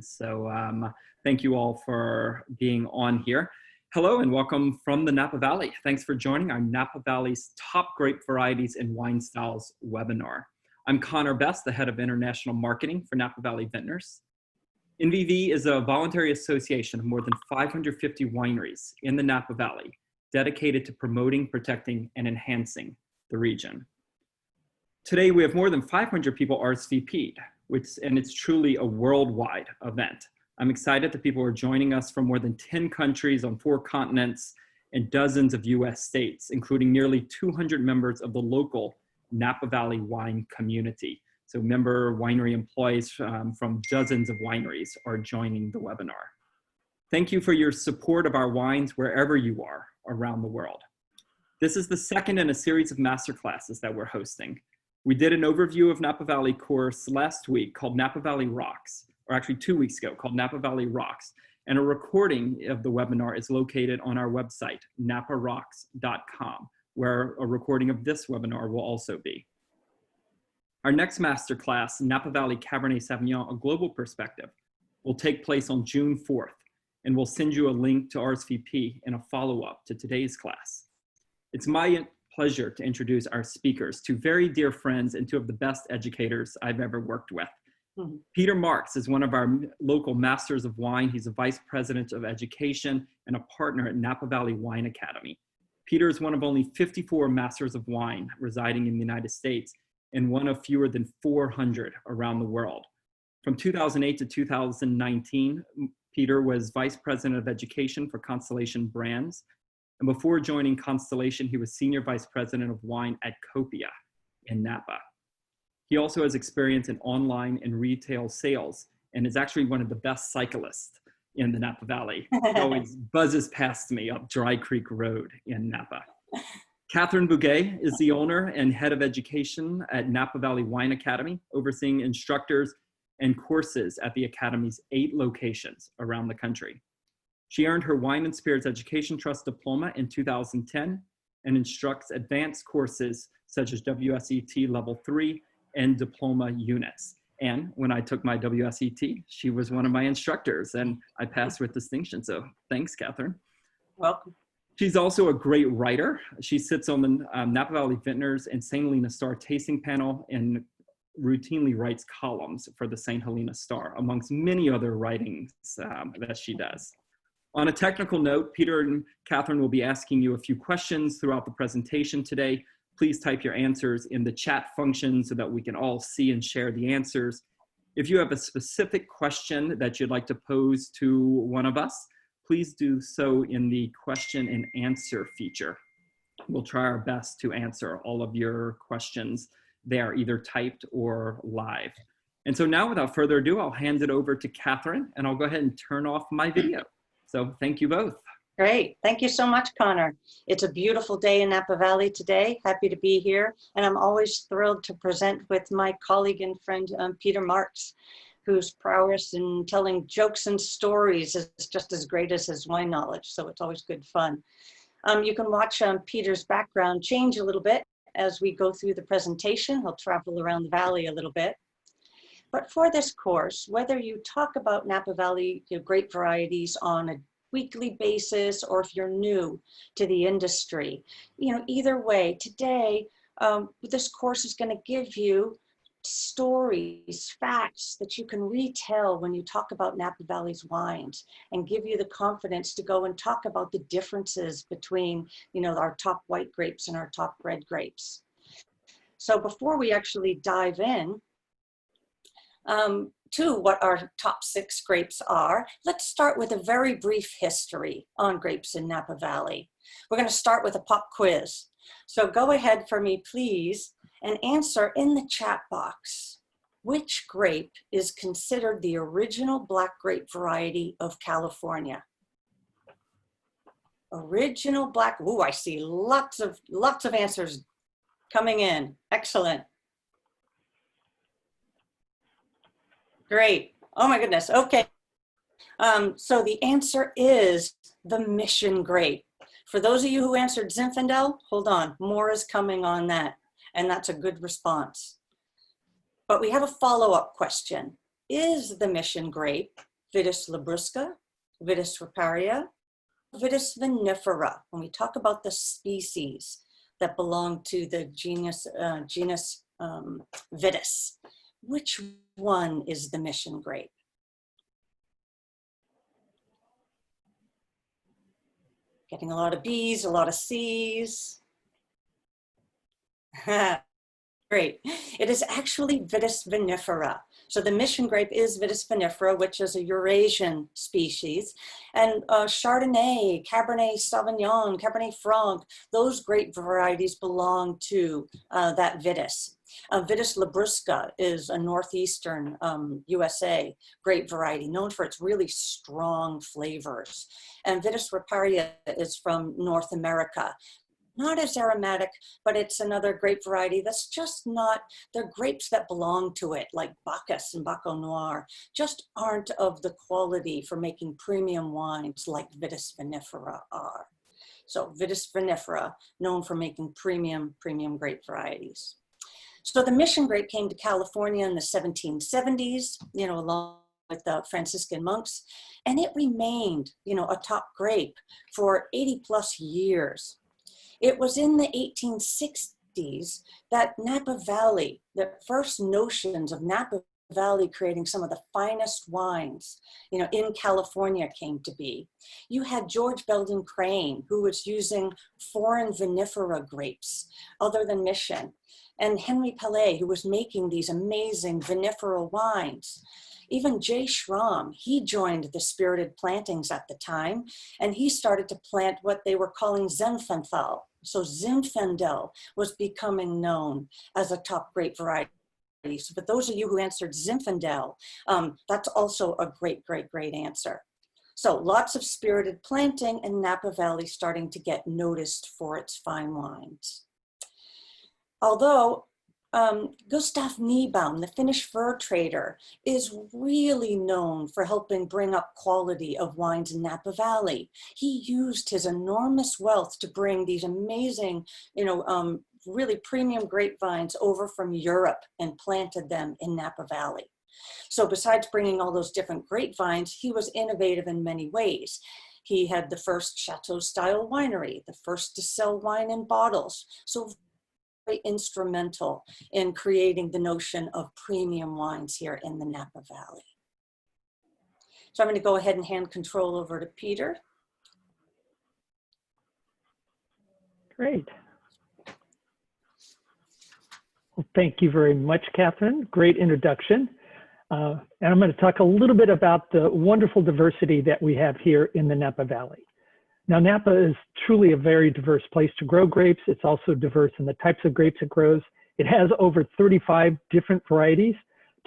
So thank you all for being on here. Hello and welcome from the Napa Valley. Thanks for joining our Napa Valley's Top Grape Varieties and Wine Styles webinar. I'm Connor Best, the head of international marketing for Napa Valley Vintners. NVV is a voluntary association of more than 550 wineries in the Napa Valley dedicated to promoting, protecting, and enhancing the region. Today, we have more than 500 people RSVP'd, and it's truly a worldwide event. I'm excited that people are joining us from more than 10 countries on 4 continents and dozens of US states, including nearly 200 members of the local Napa Valley wine community. So member winery employees from dozens of wineries are joining the webinar. Thank you for your support of our wines wherever you are around the world. This is the second in a series of masterclasses that we're hosting. We did an overview of Napa Valley course last week called Napa Valley Rocks, or actually 2 weeks ago, called Napa Valley Rocks. And a recording of the webinar is located on our website, naparocks.com, where a recording of this webinar will also be. Our next masterclass, Napa Valley Cabernet Sauvignon, A Global Perspective, will take place on June 4th, and we'll send you a link to RSVP in a follow-up to today's class. It's my pleasure to introduce our speakers, 2 very dear friends and 2 of the best educators I've ever worked with. Peter Marks is one of our local masters of wine. He's a vice president of education and a partner at Napa Valley Wine Academy. Peter is one of only 54 masters of wine residing in the United States and one of fewer than 400 around the world. From 2008 to 2019, Peter was vice president of education for Constellation Brands. And before joining Constellation, he was senior vice president of wine at Copia in Napa. He also has experience in online and retail sales and is actually one of the best cyclists in the Napa Valley. He always buzzes past me up Dry Creek Road in Napa. Catherine Bouguet is the owner and head of education at Napa Valley Wine Academy, overseeing instructors and courses at the Academy's 8 locations around the country. She earned her Wine and Spirits Education Trust Diploma in 2010 and instructs advanced courses such as WSET Level 3 and diploma units. And when I took my WSET, she was one of my instructors and I passed with distinction. So thanks, Catherine. Welcome. She's also a great writer. She sits on the Napa Valley Vintners and St. Helena Star tasting panel and routinely writes columns for the St. Helena Star, amongst many other writings that she does. On a technical note, Peter and Catherine will be asking you a few questions throughout the presentation today. Please type your answers in the chat function so that we can all see and share the answers. If you have a specific question that you'd like to pose to one of us, please do so in the question and answer feature. We'll try our best to answer all of your questions there, either typed or live. And so now, without further ado, I'll hand it over to Catherine, and I'll go ahead and turn off my video. So thank you both. Great. Thank you so much, Connor. It's a beautiful day in Napa Valley today. Happy to be here. And I'm always thrilled to present with my colleague and friend, Peter Marks, whose prowess in telling jokes and stories is just as great as his wine knowledge. So it's always good fun. You can watch Peter's background change a little bit as we go through the presentation. He'll travel around the valley a little bit. But for this course, whether you talk about Napa Valley grape varieties on a weekly basis, or if you're new to the industry, either way, today, this course is going to give you stories, facts that you can retell when you talk about Napa Valley's wines and give you the confidence to go and talk about the differences between, our top white grapes and our top red grapes. So before we actually dive in, to what our top 6 grapes are, let's start with a very brief history on grapes in Napa Valley. We're going to start with a pop quiz. So go ahead for me, please, and answer in the chat box, which grape is considered the original black grape variety of California? Original black, ooh, I see lots of answers coming in. Excellent. Great. Oh my goodness. Okay. So the answer is the Mission grape. For those of you who answered Zinfandel, hold on, more is coming on that. And that's a good response. But we have a follow-up question. Is the Mission grape Vitis labrusca, Vitis riparia, Vitis vinifera. When we talk about the species that belong to the genus Vitis, which one is the mission grape? Getting a lot of B's, a lot of C's. Great. It is actually Vitis vinifera. So the mission grape is Vitis vinifera, which is a Eurasian species. And Chardonnay, Cabernet Sauvignon, Cabernet Franc, those grape varieties belong to that Vitis. Vitis labrusca is a northeastern USA grape variety known for its really strong flavors. And Vitis riparia is from North America. Not as aromatic, but it's another grape variety that's just not, they're grapes that belong to it, like Bacchus and Baco Noir, just aren't of the quality for making premium wines like Vitis vinifera are. So Vitis vinifera, known for making premium grape varieties. So the mission grape came to California in the 1770s, along with the Franciscan monks, and it remained, a top grape for 80 plus years. It was in the 1860s that Napa Valley, the first notions of Napa Valley creating some of the finest wines, in California came to be. You had George Belden Crane, who was using foreign vinifera grapes other than Mission, and Henry Pellet, who was making these amazing vinifera wines. Even J. Schramm, he joined the spirited plantings at the time, and he started to plant what they were calling Zinfandel. So Zinfandel was becoming known as a top grape variety. So for those of you who answered Zinfandel, that's also a great answer. So lots of spirited planting, and Napa Valley starting to get noticed for its fine wines. Although Gustav Niebaum, the Finnish fur trader, is really known for helping bring up quality of wines in Napa Valley. He used his enormous wealth to bring these amazing, really premium grapevines over from Europe and planted them in Napa Valley. So besides bringing all those different grapevines, he was innovative in many ways. He had the first chateau-style winery, the first to sell wine in bottles. So instrumental in creating the notion of premium wines here in the Napa Valley. So I'm going to go ahead and hand control over to Peter. Great. Well, thank you very much, Catherine. Great introduction. And I'm going to talk a little bit about the wonderful diversity that we have here in the Napa Valley. Now, Napa is truly a very diverse place to grow grapes. It's also diverse in the types of grapes it grows. It has over 35 different varieties.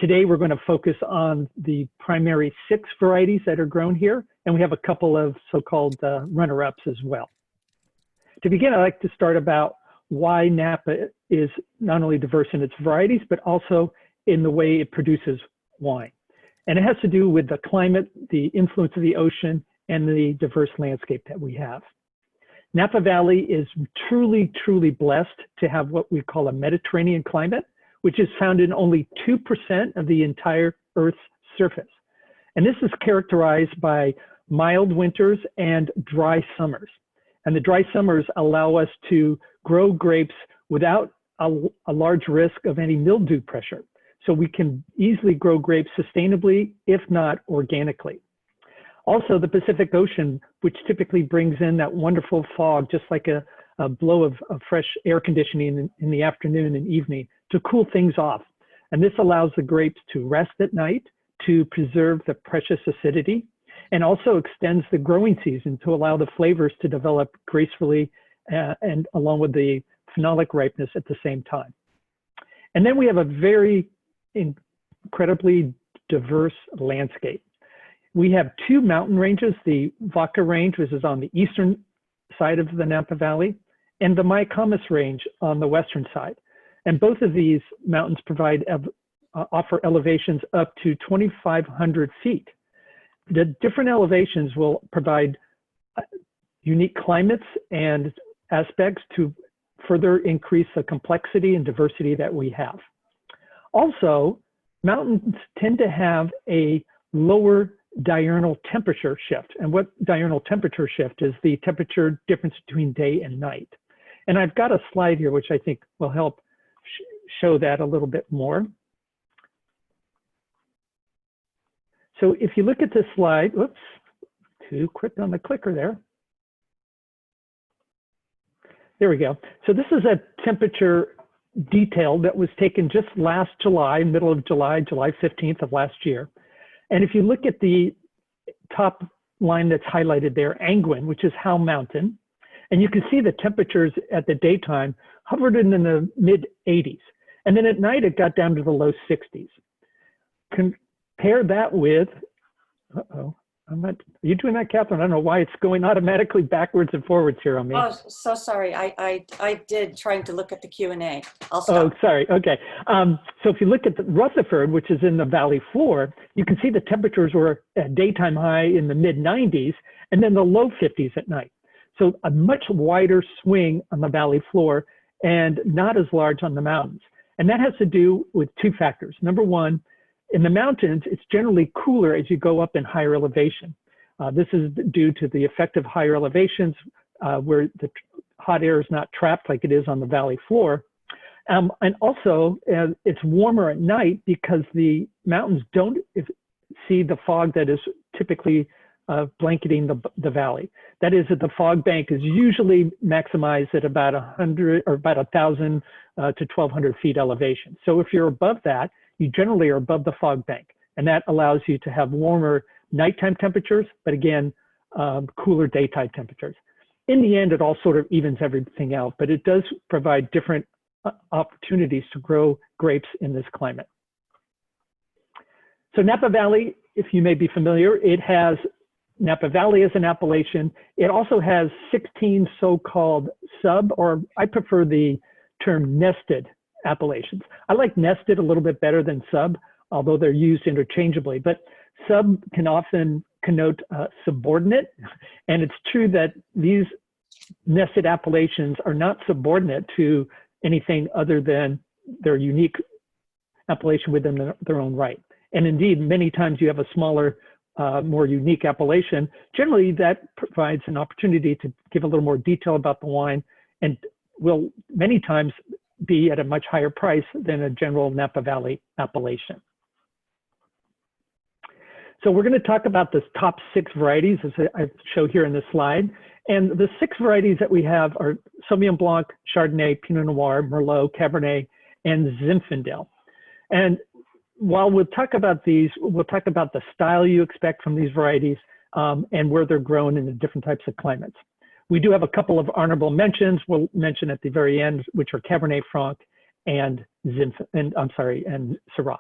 Today, we're going to focus on the primary 6 varieties that are grown here, and we have a couple of so-called runner-ups as well. To begin, I'd like to start about why Napa is not only diverse in its varieties, but also in the way it produces wine. And it has to do with the climate, the influence of the ocean, and the diverse landscape that we have. Napa Valley is truly blessed to have what we call a Mediterranean climate, which is found in only 2% of the entire Earth's surface. And this is characterized by mild winters and dry summers. And the dry summers allow us to grow grapes without a large risk of any mildew pressure. So we can easily grow grapes sustainably, if not organically. Also, the Pacific Ocean, which typically brings in that wonderful fog, just like a blow of fresh air conditioning in the afternoon and evening to cool things off. And this allows the grapes to rest at night, to preserve the precious acidity, and also extends the growing season to allow the flavors to develop gracefully and along with the phenolic ripeness at the same time. And then we have a very incredibly diverse landscape. We have 2 mountain ranges, the Vaca Range, which is on the eastern side of the Napa Valley, and the Mayacamas Range on the western side. And both of these mountains offer elevations up to 2,500 feet. The different elevations will provide unique climates and aspects to further increase the complexity and diversity that we have. Also, mountains tend to have a lower diurnal temperature shift. And what diurnal temperature shift is the temperature difference between day and night. And I've got a slide here which I think will help show that a little bit more. So if you look at this slide, whoops, too quick on the clicker there. There we go. So this is a temperature detail that was taken just last July, middle of July, July 15th of last year. And if you look at the top line that's highlighted there, Angwin, which is Howe Mountain, and you can see the temperatures at the daytime hovered in the mid 80s. And then at night, it got down to the low 60s. Compare that with, uh-oh, are you doing that, Catherine? I don't know why it's going automatically backwards and forwards here on me. Oh, so sorry. I did trying to look at the Q&A. I'll stop. Oh, sorry. Okay. So if you look at the Rutherford, which is in the valley floor, you can see the temperatures were at daytime high in the mid 90s and then the low 50s at night. So a much wider swing on the valley floor and not as large on the mountains. And that has to do with two factors. Number one, in the mountains, it's generally cooler as you go up in higher elevation. This is due to the effect of higher elevations where the hot air is not trapped like it is on the valley floor. And also, it's warmer at night because the mountains don't see the fog that is typically blanketing the valley. That is that the fog bank is usually maximized at about 100 or about 1,000 to 1,200 feet elevation. So if you're above that, you generally are above the fog bank, and that allows you to have warmer nighttime temperatures, but again, cooler daytime temperatures. In the end, it all sort of evens everything out, but it does provide different opportunities to grow grapes in this climate. So Napa Valley, if you may be familiar, it has Napa Valley as an appellation. It also has 16 so-called sub, or I prefer the term nested appellations. I like nested a little bit better than sub, although they're used interchangeably, but sub can often connote subordinate. And it's true that these nested appellations are not subordinate to anything other than their unique appellation within their own right. And indeed, many times you have a smaller, more unique appellation. Generally, that provides an opportunity to give a little more detail about the wine and will many times be at a much higher price than a general Napa Valley appellation. So we're going to talk about the top 6 varieties as I show here in this slide. And the 6 varieties that we have are Sauvignon Blanc, Chardonnay, Pinot Noir, Merlot, Cabernet, and Zinfandel. And while we'll talk about these, we'll talk about the style you expect from these varieties and where they're grown in the different types of climates. We do have a couple of honorable mentions we'll mention at the very end, which are Cabernet Franc and Syrah.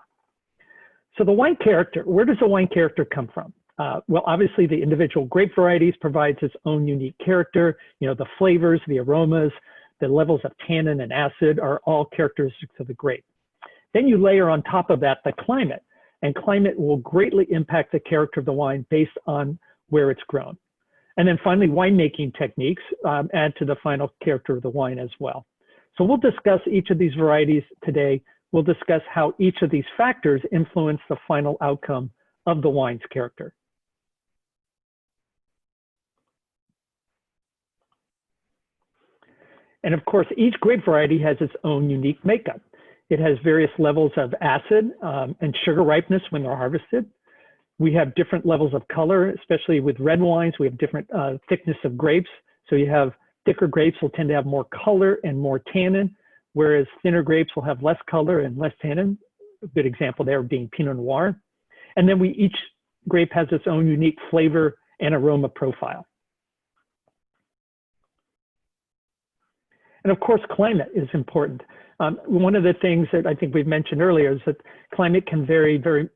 So the wine character, where does the wine character come from? Well, obviously the individual grape varieties provides its own unique character. You know, the flavors, the aromas, the levels of tannin and acid are all characteristics of the grape. Then you layer on top of that the climate, and climate will greatly impact the character of the wine based on where it's grown. And then finally, winemaking techniques add to the final character of the wine as well. So we'll discuss each of these varieties today. We'll discuss how each of these factors influence the final outcome of the wine's character. And of course, each grape variety has its own unique makeup. It has various levels of acid and sugar ripeness when they're harvested. We have different levels of color, especially with red wines. We have different thickness of grapes. So you have thicker grapes will tend to have more color and more tannin, whereas thinner grapes will have less color and less tannin. A good example there being Pinot Noir. And then each grape has its own unique flavor and aroma profile. And of course, climate is important. One of the things that I think we've mentioned earlier is that climate can vary very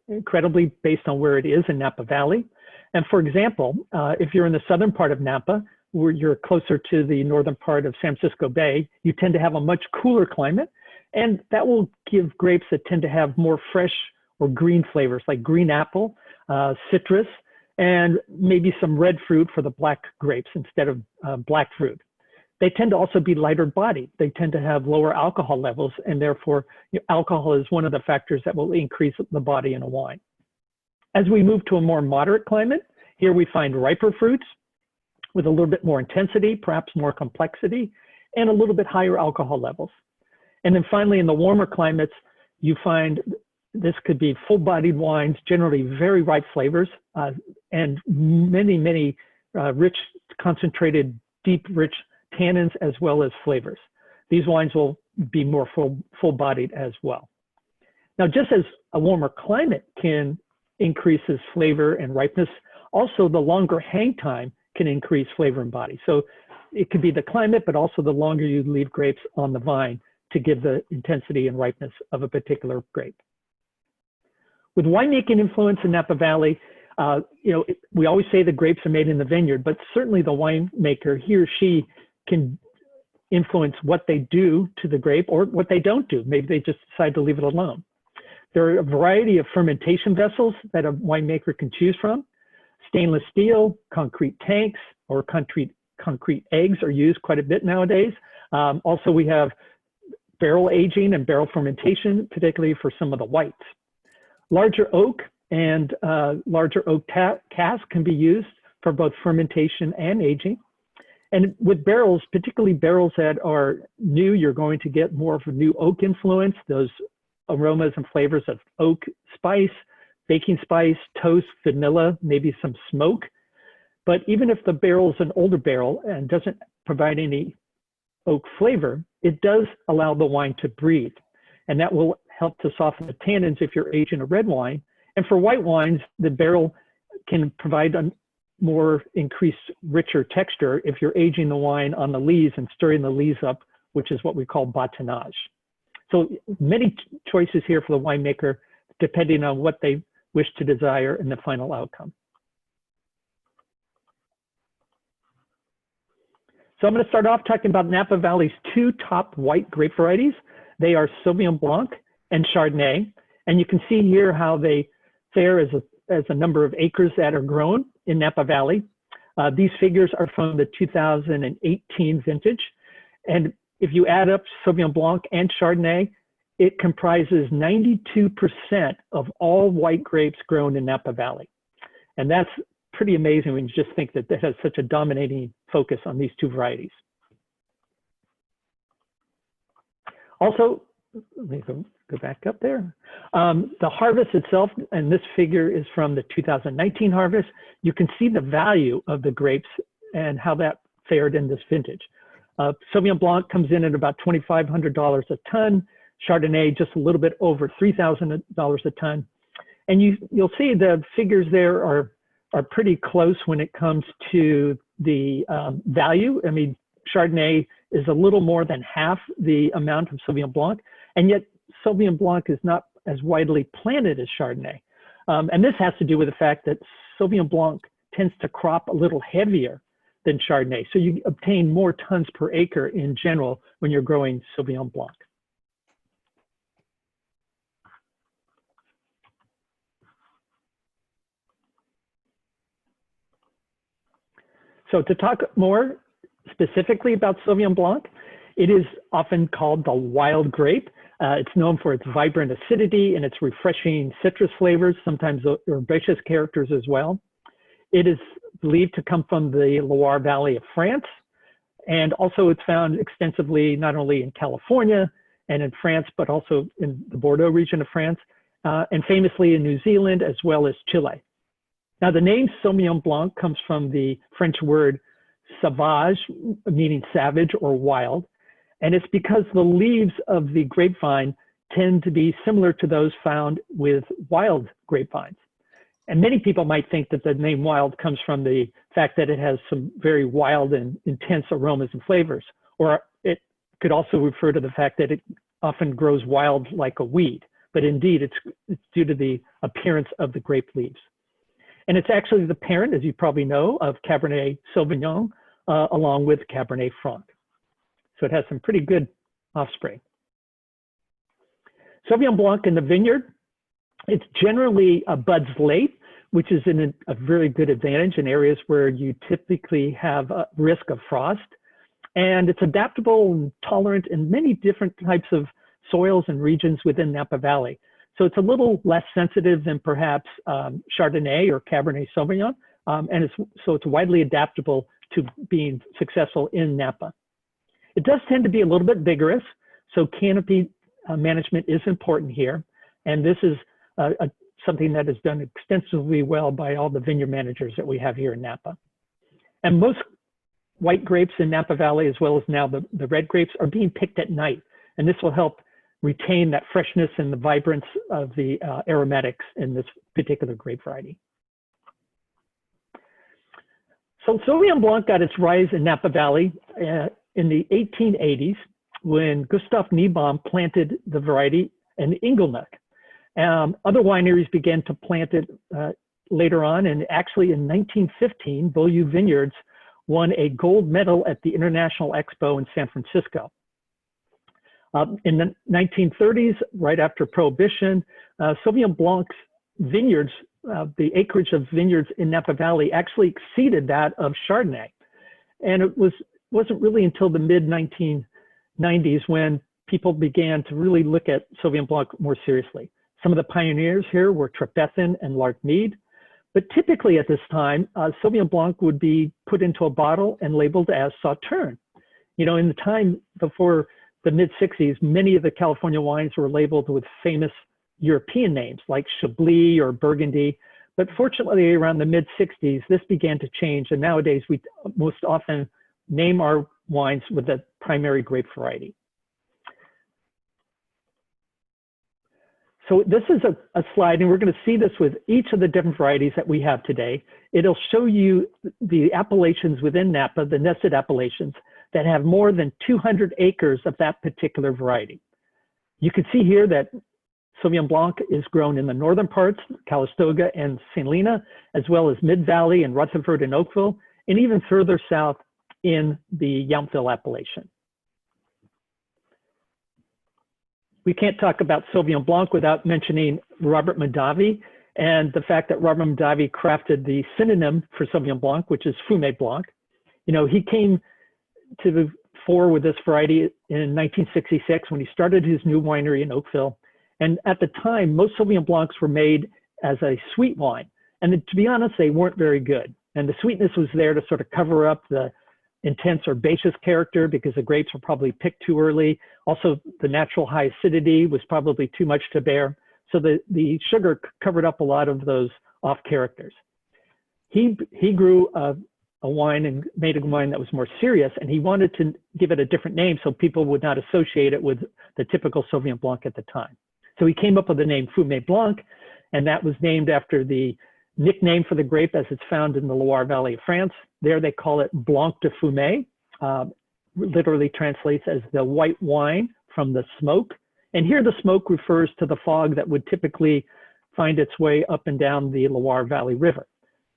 incredibly based on where it is in Napa Valley. And for example, if you're in the southern part of Napa, where you're closer to the northern part of San Francisco Bay, you tend to have a much cooler climate. And that will give grapes that tend to have more fresh or green flavors like green apple, citrus, and maybe some red fruit for the black grapes instead of black fruit. They tend to also be lighter bodied. They tend to have lower alcohol levels, and therefore alcohol is one of the factors that will increase the body in a wine. As we move to a more moderate climate, here we find riper fruits with a little bit more intensity, perhaps more complexity, and a little bit higher alcohol levels. And then finally, in the warmer climates, you find this could be full-bodied wines, generally very ripe flavors, and many rich, concentrated, deep, rich tannins as well as flavors. These wines will be more full-bodied as well. Now, just as a warmer climate can increase flavor and ripeness, also the longer hang time can increase flavor and body. So it could be the climate, but also the longer you leave grapes on the vine to give the intensity and ripeness of a particular grape. With winemaking influence in Napa Valley, we always say the grapes are made in the vineyard, but certainly the winemaker, he or she, can influence what they do to the grape or what they don't do. Maybe they just decide to leave it alone. There are a variety of fermentation vessels that a winemaker can choose from. Stainless steel, concrete tanks, or concrete eggs are used quite a bit nowadays. Also, we have barrel aging and barrel fermentation, particularly for some of the whites. Larger oak and larger oak casks can be used for both fermentation and aging. And with barrels, particularly barrels that are new, you're going to get more of a new oak influence, those aromas and flavors of oak spice, baking spice, toast, vanilla, maybe some smoke. But even if the barrel is an older barrel and doesn't provide any oak flavor, it does allow the wine to breathe. And that will help to soften the tannins if you're aging a red wine. And for white wines, the barrel can provide a more increased, richer texture if you're aging the wine on the lees and stirring the lees up, which is what we call bâtonnage. So many choices here for the winemaker, depending on what they wish to desire in the final outcome. So I'm going to start off talking about Napa Valley's two top white grape varieties. They are Sauvignon Blanc and Chardonnay. And you can see here how they fare as a number of acres that are grown in Napa Valley. These figures are from the 2018 vintage. And if you add up Sauvignon Blanc and Chardonnay, it comprises 92% of all white grapes grown in Napa Valley. And that's pretty amazing when you just think that has such a dominating focus on these two varieties. Also, let me go back up there. The harvest itself, and this figure is from the 2019 harvest, you can see the value of the grapes and how that fared in this vintage. Sauvignon Blanc comes in at about $2,500 a ton. Chardonnay just a little bit over $3,000 a ton. And you'll see the figures there are pretty close when it comes to the value. I mean, Chardonnay is a little more than half the amount of Sauvignon Blanc, and yet Sauvignon Blanc is not as widely planted as Chardonnay. And this has to do with the fact that Sauvignon Blanc tends to crop a little heavier than Chardonnay. So you obtain more tons per acre in general when you're growing Sauvignon Blanc. So to talk more specifically about Sauvignon Blanc, it is often called the wild grape. It's known for its vibrant acidity and its refreshing citrus flavors, sometimes herbaceous characters as well. It is believed to come from the Loire Valley of France. And also it's found extensively not only in California and in France, but also in the Bordeaux region of France, and famously in New Zealand as well as Chile. Now, the name Sauvignon Blanc comes from the French word sauvage, meaning savage or wild. And it's because the leaves of the grapevine tend to be similar to those found with wild grapevines. And many people might think that the name wild comes from the fact that it has some very wild and intense aromas and flavors. Or it could also refer to the fact that it often grows wild like a weed. But indeed, it's due to the appearance of the grape leaves. And it's actually the parent, as you probably know, of Cabernet Sauvignon, along with Cabernet Franc. So it has some pretty good offspring. Sauvignon Blanc in the vineyard, it's generally buds late, which is a very good advantage in areas where you typically have a risk of frost. And it's adaptable and tolerant in many different types of soils and regions within Napa Valley. So it's a little less sensitive than perhaps Chardonnay or Cabernet Sauvignon. And so it's widely adaptable to being successful in Napa. It does tend to be a little bit vigorous, so canopy management is important here. And this is something that is done extensively well by all the vineyard managers that we have here in Napa. And most white grapes in Napa Valley, as well as now the red grapes, are being picked at night. And this will help retain that freshness and the vibrance of the aromatics in this particular grape variety. So Sauvignon Blanc got its rise in Napa Valley in the 1880s when Gustav Niebaum planted the variety in Inglenook. Other wineries began to plant it later on, and actually in 1915, Beaulieu Vineyards won a gold medal at the International Expo in San Francisco. In the 1930s, right after Prohibition, Sauvignon Blanc's vineyards, the acreage of vineyards in Napa Valley actually exceeded that of Chardonnay. And it wasn't really until the mid-1990s when people began to really look at Sauvignon Blanc more seriously. Some of the pioneers here were Trebethen and Lark Mead. But typically at this time, Sauvignon Blanc would be put into a bottle and labeled as Sauterne. You know, in the time before the mid-60s, many of the California wines were labeled with famous European names like Chablis or Burgundy. But fortunately, around the mid-60s, this began to change. And nowadays, we most often name our wines with the primary grape variety. So this is a slide, and we're going to see this with each of the different varieties that we have today. It'll show you the appellations within Napa, the nested appellations, that have more than 200 acres of that particular variety. You can see here that Sauvignon Blanc is grown in the northern parts, Calistoga and St. Helena, as well as Mid-Valley and Rutherford and Oakville, and even further south in the Yountville appellation. We can't talk about Sauvignon Blanc without mentioning Robert Mondavi and the fact that Robert Mondavi crafted the synonym for Sauvignon Blanc, which is Fumé Blanc. You know, he came to the fore with this variety in 1966 when he started his new winery in Oakville. And at the time, most Sauvignon Blancs were made as a sweet wine. And to be honest, they weren't very good. And the sweetness was there to sort of cover up the intense herbaceous character because the grapes were probably picked too early. Also, the natural high acidity was probably too much to bear. So the sugar covered up a lot of those off characters. He grew a wine and made a wine that was more serious, and he wanted to give it a different name so people would not associate it with the typical Sauvignon Blanc at the time. So he came up with the name Fumé Blanc, and that was named after the nickname for the grape as it's found in the Loire Valley of France. There they call it Blanc de Fumé, literally translates as the white wine from the smoke. And here the smoke refers to the fog that would typically find its way up and down the Loire Valley River.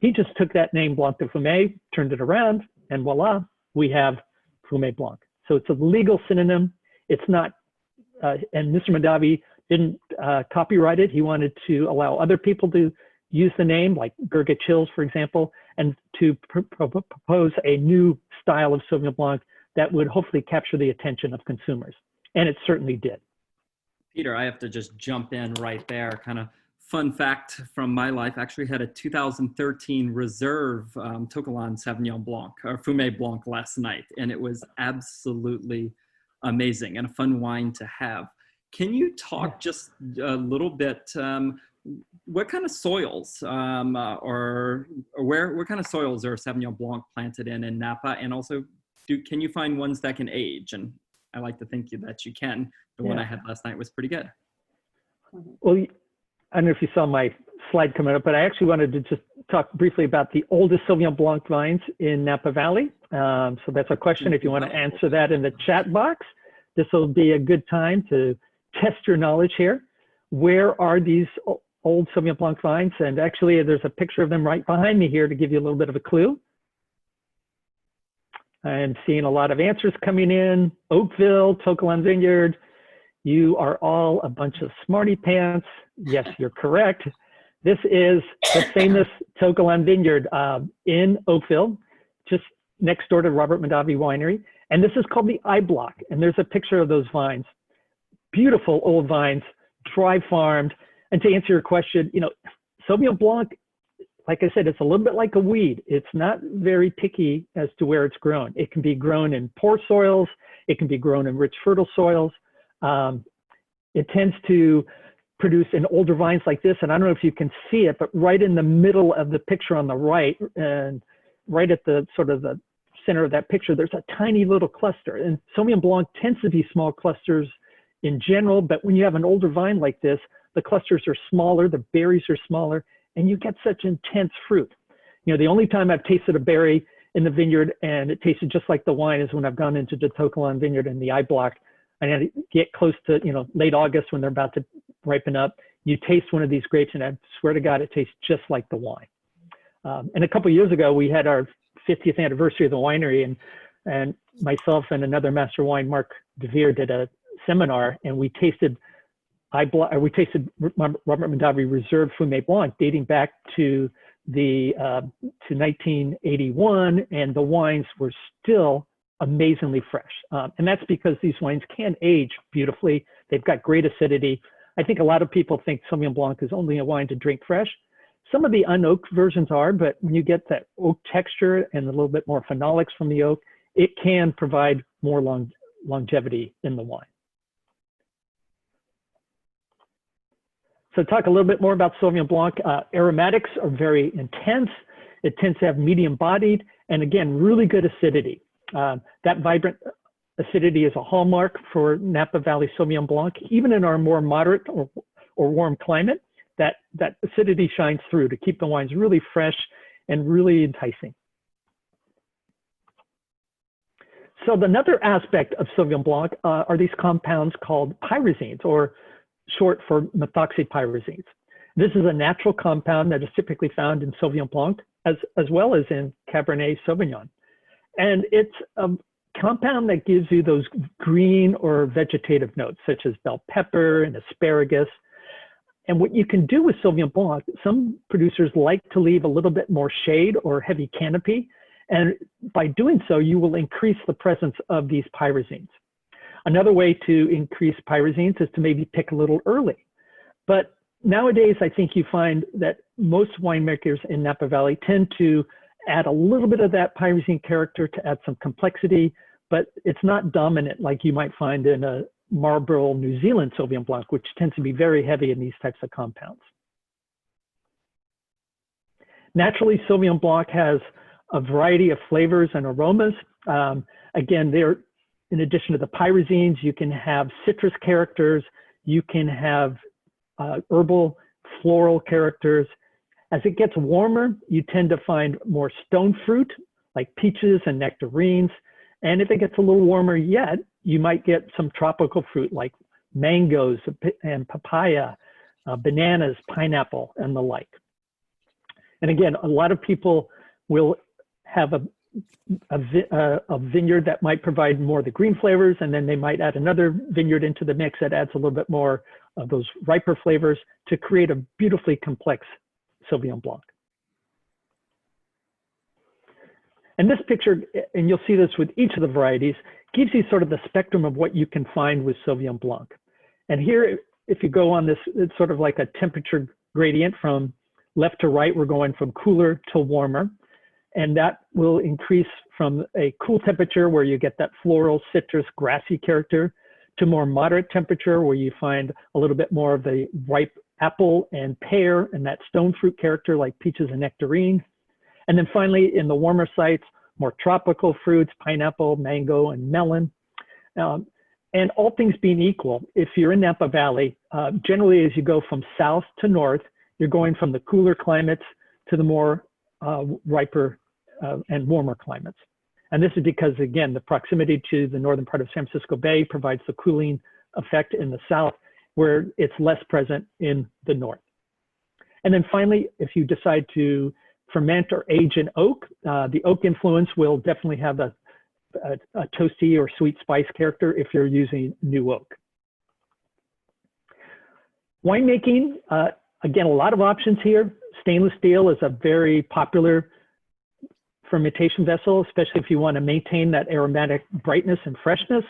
He just took that name Blanc de Fumé, turned it around, and voila, we have Fumé Blanc. So it's a legal synonym. It's not, and Mr. Mondavi didn't copyright it. He wanted to allow other people to use the name, like Gerga Chills, for example, and to propose a new style of Sauvignon Blanc that would hopefully capture the attention of consumers. And it certainly did. Peter, I have to just jump in right there. Kind of fun fact from my life, I actually had a 2013 Reserve To Kalon Sauvignon Blanc, or Fumé Blanc last night, and it was absolutely amazing and a fun wine to have. Can you talk just a little bit, what kind of soils or what kind of soils are Sauvignon Blanc planted in Napa? And also, can you find ones that can age? And I like to think that you can. The one I had last night was pretty good. Well, I don't know if you saw my slide coming up, but I actually wanted to just talk briefly about the oldest Sauvignon Blanc vines in Napa Valley. So that's a question. If you want to answer that in the chat box, this will be a good time to test your knowledge here. Where are these old Sauvignon Blanc vines? And actually, there's a picture of them right behind me here to give you a little bit of a clue. I'm seeing a lot of answers coming in. Oakville, To Kalon Vineyard. You are all a bunch of smarty pants. Yes, you're correct. This is the famous To Kalon Vineyard in Oakville, just next door to Robert Mondavi Winery. And this is called the I Block. And there's a picture of those vines. Beautiful old vines, dry farmed. And to answer your question, you know, Sauvignon Blanc, like I said, it's a little bit like a weed. It's not very picky as to where it's grown. It can be grown in poor soils. It can be grown in rich, fertile soils. It tends to produce in older vines like this. And I don't know if you can see it, but right in the middle of the picture on the right, and right at the sort of the center of that picture, there's a tiny little cluster. And Sauvignon Blanc tends to be small clusters in general, but when you have an older vine like this, the clusters are smaller, the berries are smaller, and you get such intense fruit. You know, the only time I've tasted a berry in the vineyard and it tasted just like the wine is when I've gone into the Tokelon vineyard in the I block. And I get close to, you know, late August when they're about to ripen up. You taste one of these grapes and I swear to God, it tastes just like the wine. And a couple of years ago, we had our 50th anniversary of the winery, and myself and another master wine, Mark DeVere, did a seminar, and we tasted Robert Mondavi Reserve Fumé Blanc dating back to 1981, and the wines were still amazingly fresh. And that's because these wines can age beautifully. They've got great acidity. I think a lot of people think Sauvignon Blanc is only a wine to drink fresh. Some of the unoaked versions are, but when you get that oak texture and a little bit more phenolics from the oak, it can provide more longevity in the wine. So talk a little bit more about Sauvignon Blanc. Aromatics are very intense. It tends to have medium bodied and again, really good acidity. That vibrant acidity is a hallmark for Napa Valley Sauvignon Blanc. Even in our more moderate or warm climate, that acidity shines through to keep the wines really fresh and really enticing. So another aspect of Sauvignon Blanc are these compounds called pyrazines, or short for methoxypyrazines. This is a natural compound that is typically found in Sauvignon Blanc as well as in Cabernet Sauvignon. And it's a compound that gives you those green or vegetative notes, such as bell pepper and asparagus. And what you can do with Sauvignon Blanc, some producers like to leave a little bit more shade or heavy canopy. And by doing so, you will increase the presence of these pyrazines. Another way to increase pyrazines is to maybe pick a little early. But nowadays, I think you find that most winemakers in Napa Valley tend to add a little bit of that pyrazine character to add some complexity, but it's not dominant like you might find in a Marlborough, New Zealand Sauvignon Blanc, which tends to be very heavy in these types of compounds. Naturally, Sauvignon Blanc has a variety of flavors and aromas. Again, in addition to the pyrazines, you can have citrus characters, you can have herbal, floral characters. As it gets warmer, you tend to find more stone fruit, like peaches and nectarines. And if it gets a little warmer yet, you might get some tropical fruit like mangoes and papaya, bananas, pineapple, and the like. And again, a lot of people will have a vineyard that might provide more of the green flavors, and then they might add another vineyard into the mix that adds a little bit more of those riper flavors to create a beautifully complex Sauvignon Blanc. And this picture, and you'll see this with each of the varieties, gives you sort of the spectrum of what you can find with Sauvignon Blanc. And here, if you go on this, it's sort of like a temperature gradient from left to right. We're going from cooler to warmer. And that will increase from a cool temperature where you get that floral, citrus, grassy character to more moderate temperature where you find a little bit more of the ripe apple and pear and that stone fruit character like peaches and nectarines. And then finally, in the warmer sites, more tropical fruits, pineapple, mango, and melon. And all things being equal, if you're in Napa Valley, generally as you go from south to north, you're going from the cooler climates to the more riper and warmer climates. And this is because, again, the proximity to the northern part of San Francisco Bay provides the cooling effect in the south, where it's less present in the north. And then finally, if you decide to ferment or age in oak, the oak influence will definitely have a toasty or sweet spice character if you're using new oak. Winemaking, again, a lot of options here. Stainless steel is a very popular fermentation vessel, especially if you want to maintain that aromatic brightness and freshness.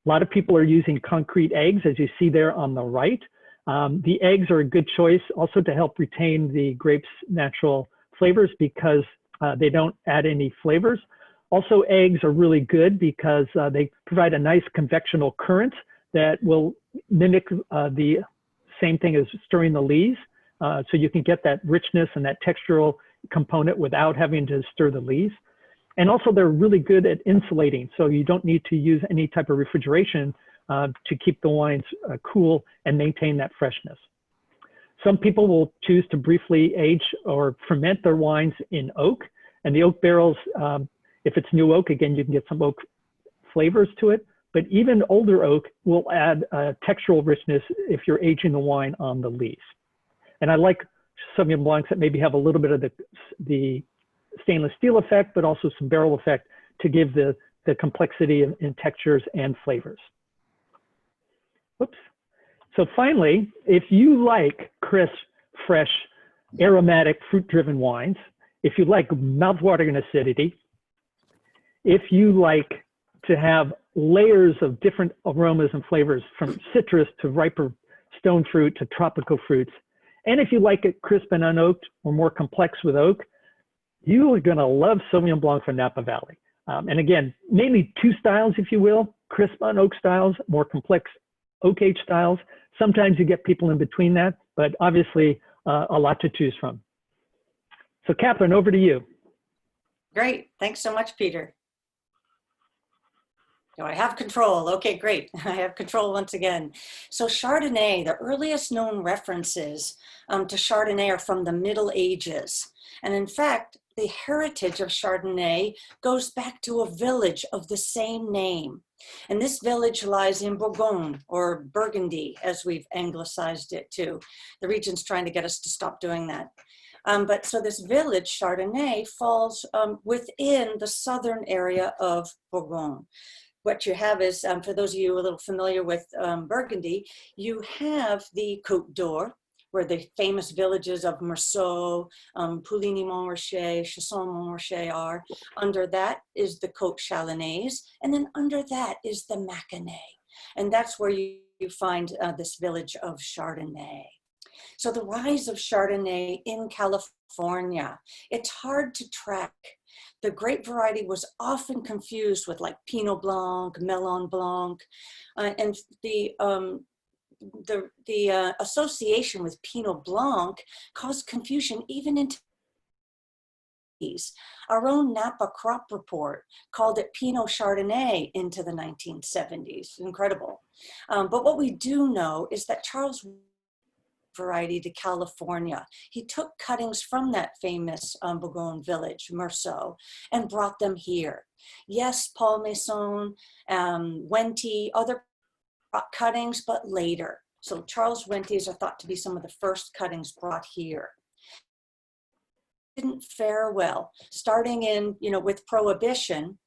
A lot of people are using concrete eggs, as you see there on the right. The eggs are a good choice also to help retain the grape's natural flavors because they don't add any flavors. Also, eggs are really good because they provide a nice convectional current that will mimic the same thing as stirring the lees. So you can get that richness and that textural component without having to stir the lees. And also they're really good at insulating. So you don't need to use any type of refrigeration to keep the wines cool and maintain that freshness. Some people will choose to briefly age or ferment their wines in oak. And the oak barrels, if it's new oak, again, you can get some oak flavors to it. But even older oak will add textural richness if you're aging the wine on the lees. And I like Sauvignon Blancs that maybe have a little bit of the stainless steel effect, but also some barrel effect to give the complexity in textures and flavors. Whoops. So finally, if you like crisp, fresh, aromatic, fruit-driven wines, if you like mouthwatering acidity, if you like to have layers of different aromas and flavors from citrus to riper stone fruit to tropical fruits, and if you like it crisp and unoaked or more complex with oak, you are going to love Sauvignon Blanc from Napa Valley. And again, mainly two styles, if you will, crisp unoaked styles, more complex oak age styles. Sometimes you get people in between that, but obviously a lot to choose from. So Catherine, over to you. Great. Thanks so much, Peter. Do I have control? Okay, great. I have control once again. So Chardonnay, the earliest known references to Chardonnay are from the Middle Ages. And in fact, the heritage of Chardonnay goes back to a village of the same name. And this village lies in Bourgogne, or Burgundy, as we've anglicized it too. The region's trying to get us to stop doing that. But so this village, Chardonnay, falls within the southern area of Bourgogne. What you have is, for those of you a little familiar with Burgundy, you have the Côte d'Or, where the famous villages of Merceau, Pouligny-Montrachet, Chasson-Montrachet are. Under that is the Côte Chalonnaise, and then under that is the Mâconnais. And that's where you find this village of Chardonnay. So the rise of Chardonnay in California, it's hard to track. The grape variety was often confused with like Pinot Blanc, Melon Blanc, and the association with Pinot Blanc caused confusion even into these. Our own Napa crop report called it Pinot Chardonnay into the 1970s. Incredible. But what we do know is that Charles variety to California. He took cuttings from that famous Bourgogne village, Merceau, and brought them here. Yes, Paul Masson, Wente, other cuttings, but later. So Charles Wente's are thought to be some of the first cuttings brought here. Didn't fare well. Starting in, with Prohibition,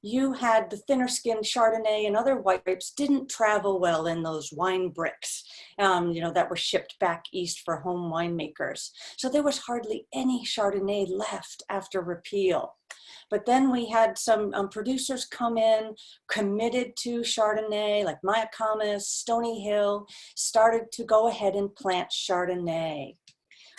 you had the thinner skinned Chardonnay and other white grapes didn't travel well in those wine bricks, that were shipped back east for home winemakers. So there was hardly any Chardonnay left after repeal. But then we had some producers come in, committed to Chardonnay, like Mayacamas, Stony Hill, started to go ahead and plant Chardonnay.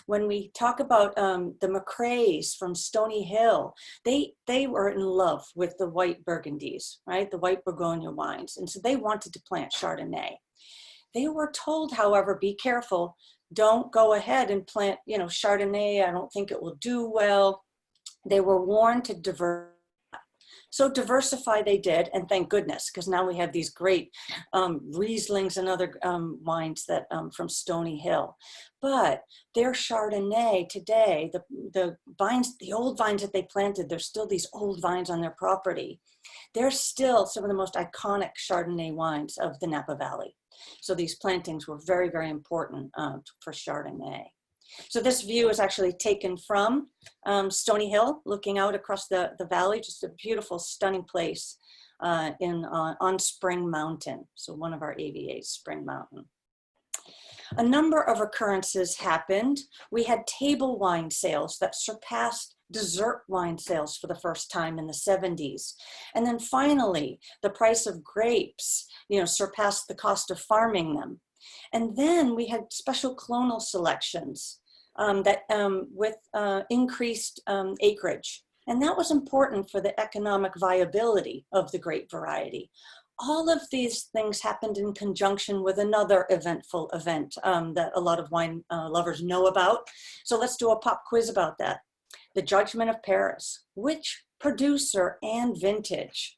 When we talk about the McRaes from Stony Hill, they were in love with the white Burgundies, right? The white Bourgogne wines. And so they wanted to plant Chardonnay. They were told, however, be careful, don't go ahead and plant, Chardonnay. I don't think it will do well. They were warned to diversify. So diversify they did, and thank goodness, because now we have these great Rieslings and other wines that from Stony Hill. But their Chardonnay today, the vines, the old vines that they planted, there's still these old vines on their property. They're still some of the most iconic Chardonnay wines of the Napa Valley. So these plantings were very, very important for Chardonnay. So this view is actually taken from Stony Hill, looking out across the valley, just a beautiful, stunning place on Spring Mountain. So one of our AVAs, Spring Mountain. A number of occurrences happened. We had table wine sales that surpassed dessert wine sales for the first time in the 70s. And then finally, the price of grapes, surpassed the cost of farming them. And then we had special clonal selections with increased acreage. And that was important for the economic viability of the grape variety. All of these things happened in conjunction with another eventful event that a lot of wine lovers know about. So let's do a pop quiz about that. The Judgment of Paris. Which producer and vintage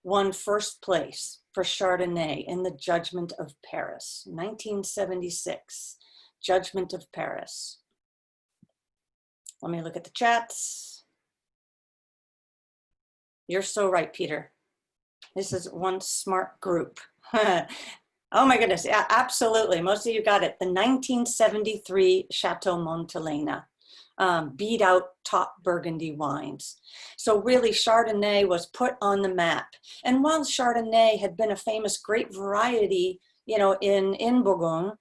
won first place for Chardonnay in the Judgment of Paris? 1976, Judgment of Paris. Let me look at the chats. You're so right, Peter. This is one smart group. Oh my goodness, yeah, absolutely. Most of you got it. The 1973 Chateau Montelena beat out top Burgundy wines. So really Chardonnay was put on the map. And while Chardonnay had been a famous grape variety, you know, in Bourgogne,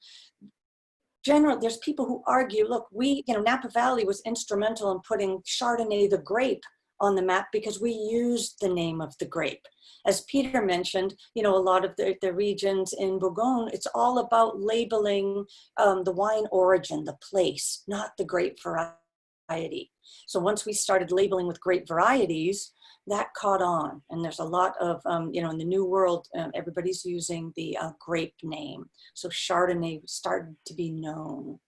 there's people who argue, look, Napa Valley was instrumental in putting Chardonnay the grape on the map because we used the name of the grape. As Peter mentioned, you know, a lot of the regions in Bourgogne, it's all about labeling the wine origin, the place, not the grape variety. So once we started labeling with grape varieties, that caught on. And there's a lot of, you know, in the New World, everybody's using the grape name. So Chardonnay started to be known.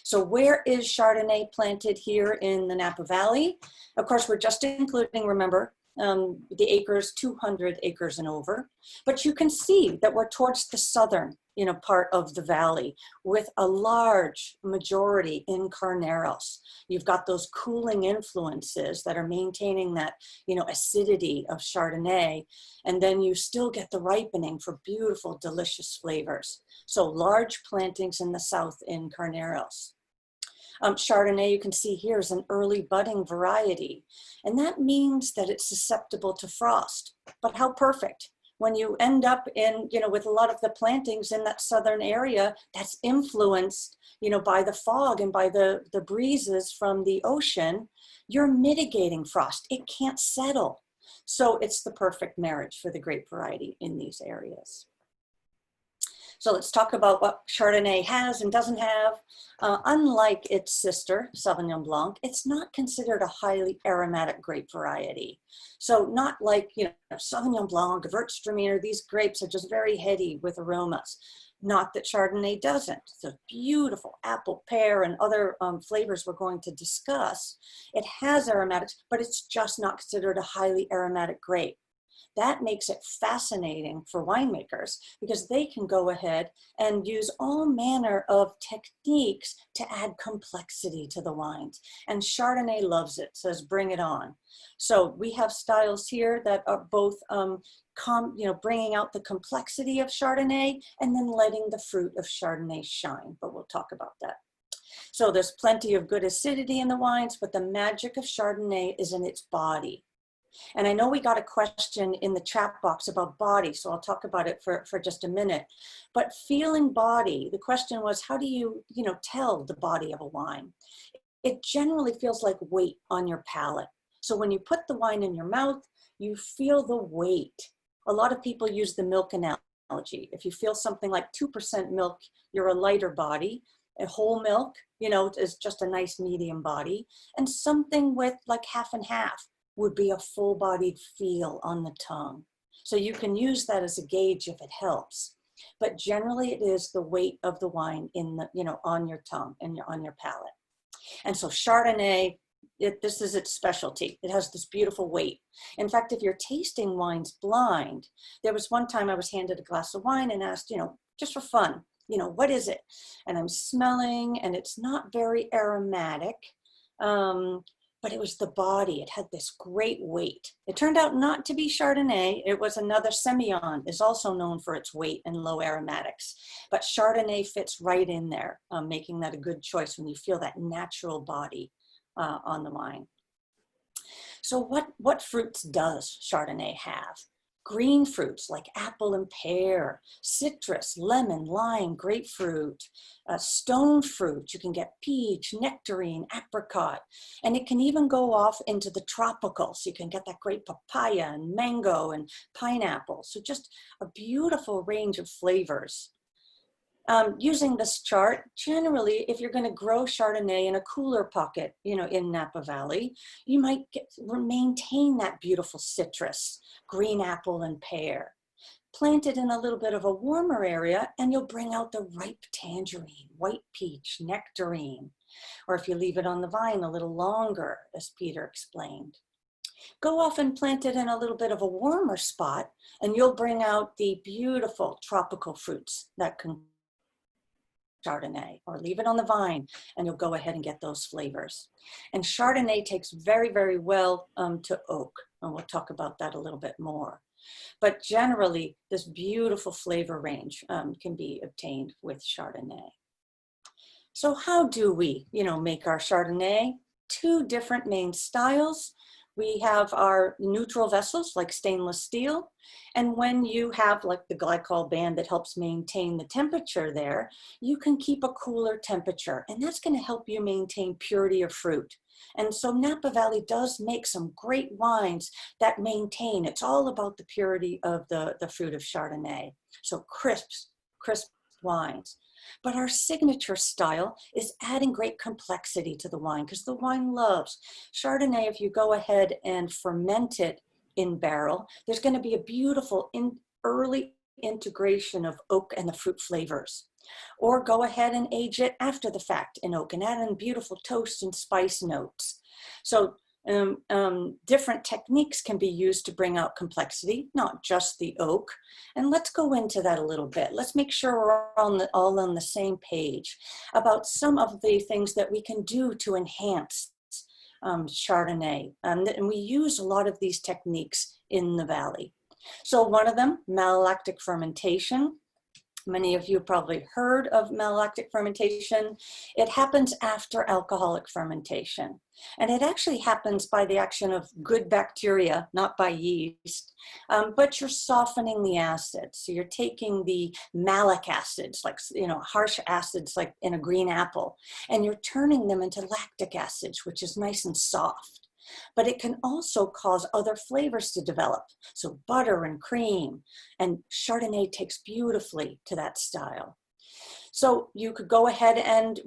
So where is Chardonnay planted here in the Napa Valley? Of course, we're just including, remember, the acres, 200 acres and over. But you can see that we're towards the southern, you know, part of the valley with a large majority in carneros. You've got those cooling influences that are maintaining that, you know, acidity of Chardonnay. And then you still get the ripening for beautiful, delicious flavors. So large plantings in the south in carneros. Chardonnay, you can see here, is an early budding variety. And that means that it's susceptible to frost. But how perfect. When you end up in, you know, with a lot of the plantings in that southern area, that's influenced, you know, by the fog and by the breezes from the ocean, you're mitigating frost. It can't settle. So it's the perfect marriage for the grape variety in these areas. So let's talk about what Chardonnay has and doesn't have. Unlike its sister, Sauvignon Blanc, it's not considered a highly aromatic grape variety. So not like, you know, Sauvignon Blanc, Gewürztraminer, these grapes are just very heady with aromas. Not that Chardonnay doesn't. It's a beautiful apple, pear, and other flavors we're going to discuss. It has aromatics, but it's just not considered a highly aromatic grape. That makes it fascinating for winemakers because they can go ahead and use all manner of techniques to add complexity to the wines. And Chardonnay loves it, says bring it on. So we have styles here that are both bringing out the complexity of Chardonnay and then letting the fruit of Chardonnay shine, but we'll talk about that. So there's plenty of good acidity in the wines, but the magic of Chardonnay is in its body. And I know we got a question in the chat box about body, so I'll talk about it for just a minute. But feeling body, the question was, how do you tell the body of a wine? It generally feels like weight on your palate. So when you put the wine in your mouth, you feel the weight. A lot of people use the milk analogy. If you feel something like 2% milk, you're a lighter body. A whole milk, you know, is just a nice medium body. And something with like half and half would be a full-bodied feel on the tongue. So you can use that as a gauge if it helps. But generally it is the weight of the wine in the, you know, on your tongue and on your palate. And so Chardonnay, this is its specialty. It has this beautiful weight. In fact, if you're tasting wines blind, there was one time I was handed a glass of wine and asked, you know, just for fun, you know, what is it? And I'm smelling and it's not very aromatic. But it was the body. It had this great weight. It turned out not to be Chardonnay. It was another Semillon, is also known for its weight and low aromatics. But Chardonnay fits right in there, making that a good choice when you feel that natural body on the wine. So what fruits does Chardonnay have? Green fruits like apple and pear, citrus, lemon, lime, grapefruit, stone fruit. You can get peach, nectarine, apricot, and it can even go off into the tropical. So you can get that great papaya and mango and pineapple. So just a beautiful range of flavors. Using this chart, generally, if you're going to grow Chardonnay in a cooler pocket, in Napa Valley, you might maintain that beautiful citrus, green apple and pear. Plant it in a little bit of a warmer area and you'll bring out the ripe tangerine, white peach, nectarine. Or if you leave it on the vine a little longer, as Peter explained. Go off and plant it in a little bit of a warmer spot and you'll bring out the beautiful tropical fruits that can Chardonnay, or leave it on the vine and you'll go ahead and get those flavors. And Chardonnay takes very, very well to oak, and we'll talk about that a little bit more. But generally, this beautiful flavor range can be obtained with Chardonnay. So how do we, make our Chardonnay? Two different main styles. We have our neutral vessels like stainless steel. And when you have like the glycol band that helps maintain the temperature there, you can keep a cooler temperature, and that's going to help you maintain purity of fruit. And so Napa Valley does make some great wines that maintain. It's all about the purity of the fruit of Chardonnay. So crisp wines. But our signature style is adding great complexity to the wine, because the wine loves Chardonnay. If you go ahead and ferment it in barrel, there's going to be a beautiful early integration of oak and the fruit flavors. Or go ahead and age it after the fact in oak and add in beautiful toast and spice notes. So different techniques can be used to bring out complexity, not just the oak. And let's go into that a little bit. Let's make sure we're all on the same page about some of the things that we can do to enhance Chardonnay. And we use a lot of these techniques in the valley. So one of them, malolactic fermentation. Many of you probably heard of malolactic fermentation. It happens after alcoholic fermentation. And it actually happens by the action of good bacteria, not by yeast, but you're softening the acids. So you're taking the malic acids, like, harsh acids like in a green apple, and you're turning them into lactic acids, which is nice and soft. But it can also cause other flavors to develop. So butter and cream, and Chardonnay takes beautifully to that style. So you could go ahead and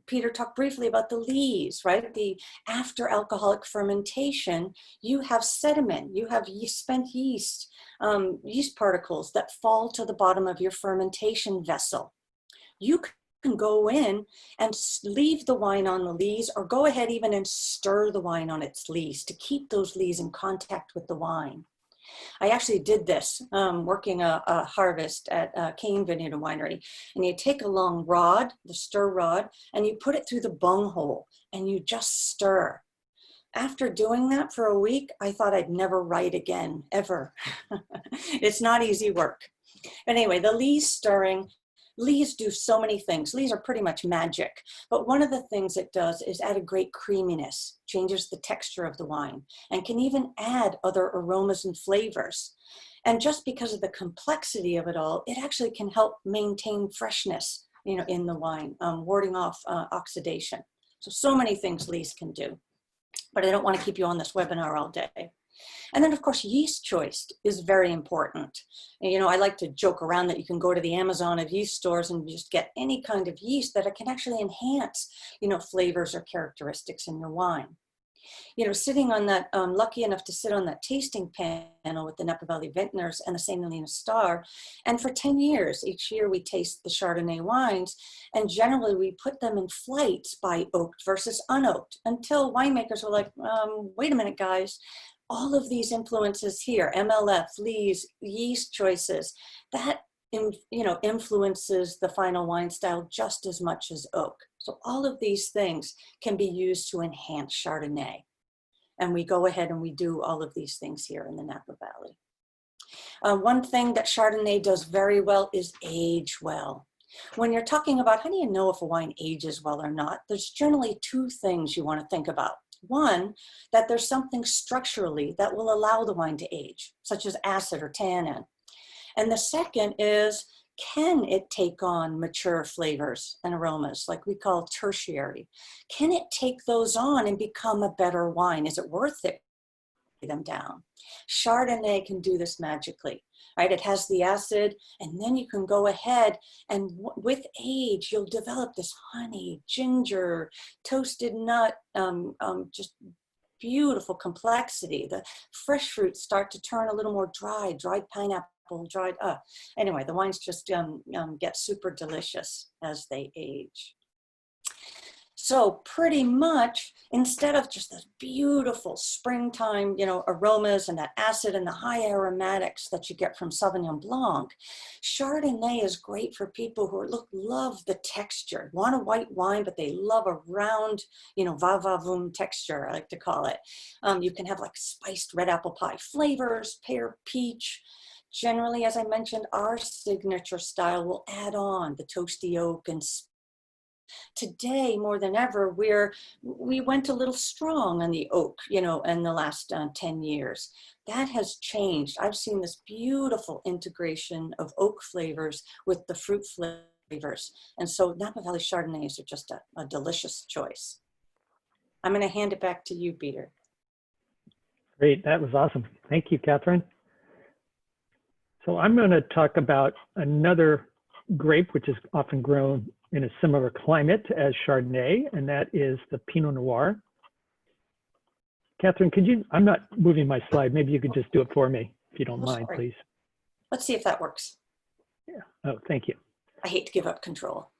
Peter talked briefly about the lees, right? The after alcoholic fermentation, you have sediment, you have spent yeast, yeast particles that fall to the bottom of your fermentation vessel. You can go in and leave the wine on the lees, or go ahead even and stir the wine on its lees to keep those lees in contact with the wine. I actually did this working a harvest at Cane Vineyard and Winery. And you take a long rod, the stir rod, and you put it through the bunghole and you just stir. After doing that for a week, I thought I'd never write again, ever. It's not easy work. But anyway, the lees stirring. Lees do so many things. Lees are pretty much magic. But one of the things it does is add a great creaminess, changes the texture of the wine, and can even add other aromas and flavors. And just because of the complexity of it all, it actually can help maintain freshness, in the wine, warding off oxidation. So many things lees can do. But I don't want to keep you on this webinar all day. And then, of course, yeast choice is very important. And, I like to joke around that you can go to the Amazon of yeast stores and just get any kind of yeast that can actually enhance, flavors or characteristics in your wine. Sitting on that, lucky enough to sit on that tasting panel with the Napa Valley Vintners and the St. Helena Star. And for 10 years, each year we taste the Chardonnay wines, and generally we put them in flights by oaked versus unoaked, until winemakers were like, wait a minute, guys. All of these influences here, MLF, lees, yeast choices, that influences the final wine style just as much as oak. So all of these things can be used to enhance Chardonnay. And we go ahead and we do all of these things here in the Napa Valley. One thing that Chardonnay does very well is age well. When you're talking about how do you know if a wine ages well or not, there's generally two things you want to think about. One, that there's something structurally that will allow the wine to age, such as acid or tannin. And the second is, can it take on mature flavors and aromas, like we call tertiary? Can it take those on and become a better wine? Is it worth it them down. Chardonnay can do this magically, right? It has the acid, and then you can go ahead and with age, you'll develop this honey, ginger, toasted nut, just beautiful complexity. The fresh fruits start to turn a little more dried pineapple, anyway, the wines just get super delicious as they age. So pretty much, instead of just those beautiful springtime, aromas and that acid and the high aromatics that you get from Sauvignon Blanc, Chardonnay is great for people who love the texture, want a white wine, but they love a round, va-va-voom texture, I like to call it. You can have like spiced red apple pie flavors, pear, peach. Generally, as I mentioned, our signature style will add on the toasty oak and today, more than ever, we went a little strong on the oak, in the last 10 years. That has changed. I've seen this beautiful integration of oak flavors with the fruit flavors. And so Napa Valley Chardonnays are just a delicious choice. I'm going to hand it back to you, Peter. Great, that was awesome. Thank you, Catherine. So I'm going to talk about another grape which is often grown in a similar climate as Chardonnay, and that is the Pinot Noir. Catherine, I'm not moving my slide. Maybe you could just do it for me, if you don't mind, please. Let's see if that works. Yeah. Oh, thank you. I hate to give up control.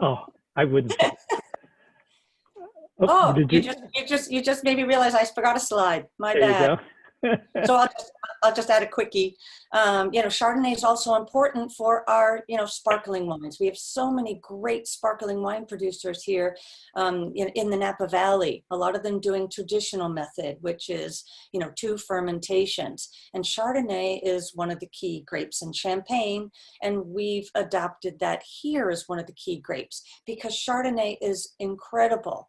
Oh, I wouldn't. You just made me realize I forgot a slide. My bad. There you go. So I'll just add a quickie. Chardonnay is also important for our, sparkling wines. We have so many great sparkling wine producers here in the Napa Valley, a lot of them doing traditional method, which is, 2 fermentations. And Chardonnay is one of the key grapes in Champagne. And we've adopted that here as one of the key grapes because Chardonnay is incredible.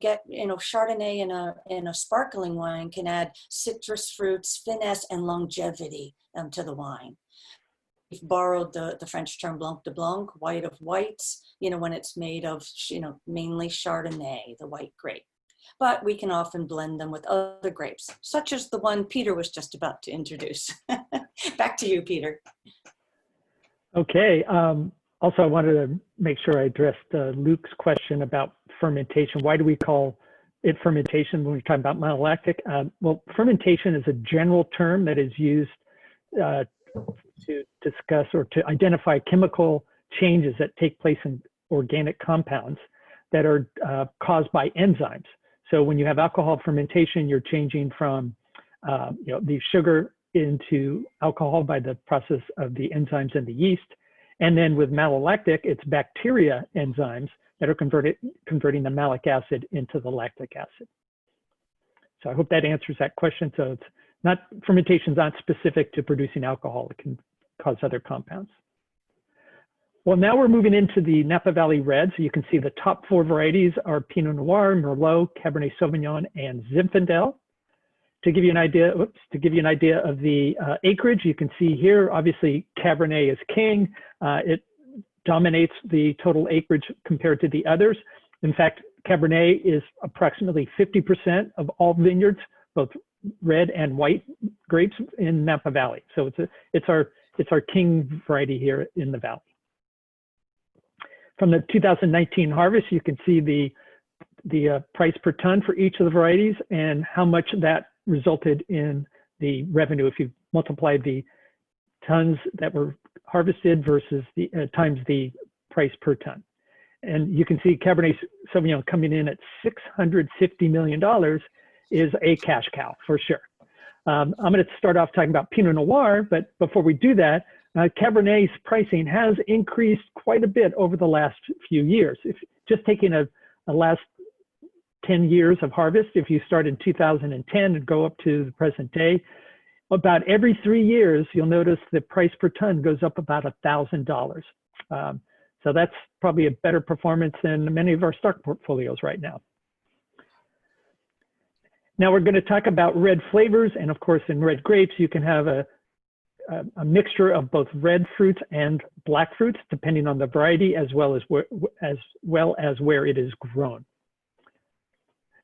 Chardonnay in a sparkling wine can add citrus fruits, finesse, and longevity to the wine. We've borrowed the French term blanc de blanc, white of whites, when it's made of, mainly Chardonnay, the white grape. But we can often blend them with other grapes, such as the one Peter was just about to introduce. Back to you, Peter. Okay. Also, I wanted to make sure I addressed Luke's question about fermentation. Why do we call it fermentation when we're talking about malolactic? Well, fermentation is a general term that is used to discuss or to identify chemical changes that take place in organic compounds that are caused by enzymes. So when you have alcohol fermentation, you're changing from the sugar into alcohol by the process of the enzymes in the yeast. And then with malolactic, it's bacteria enzymes that are converting the malic acid into the lactic acid. So I hope that answers that question. So fermentation is not specific to producing alcohol. It can cause other compounds. Well, now we're moving into the Napa Valley Red. So you can see the top 4 varieties are Pinot Noir, Merlot, Cabernet Sauvignon, and Zinfandel. To give you an idea of the acreage, you can see here, obviously Cabernet is king. It dominates the total acreage compared to the others. In fact, Cabernet is approximately 50% of all vineyards, both red and white grapes in Napa Valley. So it's our king variety here in the valley. From the 2019 harvest, you can see the price per ton for each of the varieties and how much that resulted in the revenue if you multiply the tons that were harvested versus the times the price per ton. And you can see Cabernet Sauvignon coming in at $650 million is a cash cow for sure. I'm going to start off talking about Pinot Noir, but before we do that, Cabernet's pricing has increased quite a bit over the last few years. If just taking a last 10 years of harvest, if you start in 2010 and go up to the present day, about every 3 years, you'll notice the price per ton goes up about $1,000. So that's probably a better performance than many of our stock portfolios right now. Now we're going to talk about red flavors. And of course, in red grapes, you can have a mixture of both red fruits and black fruits, depending on the variety, as well as where it is grown.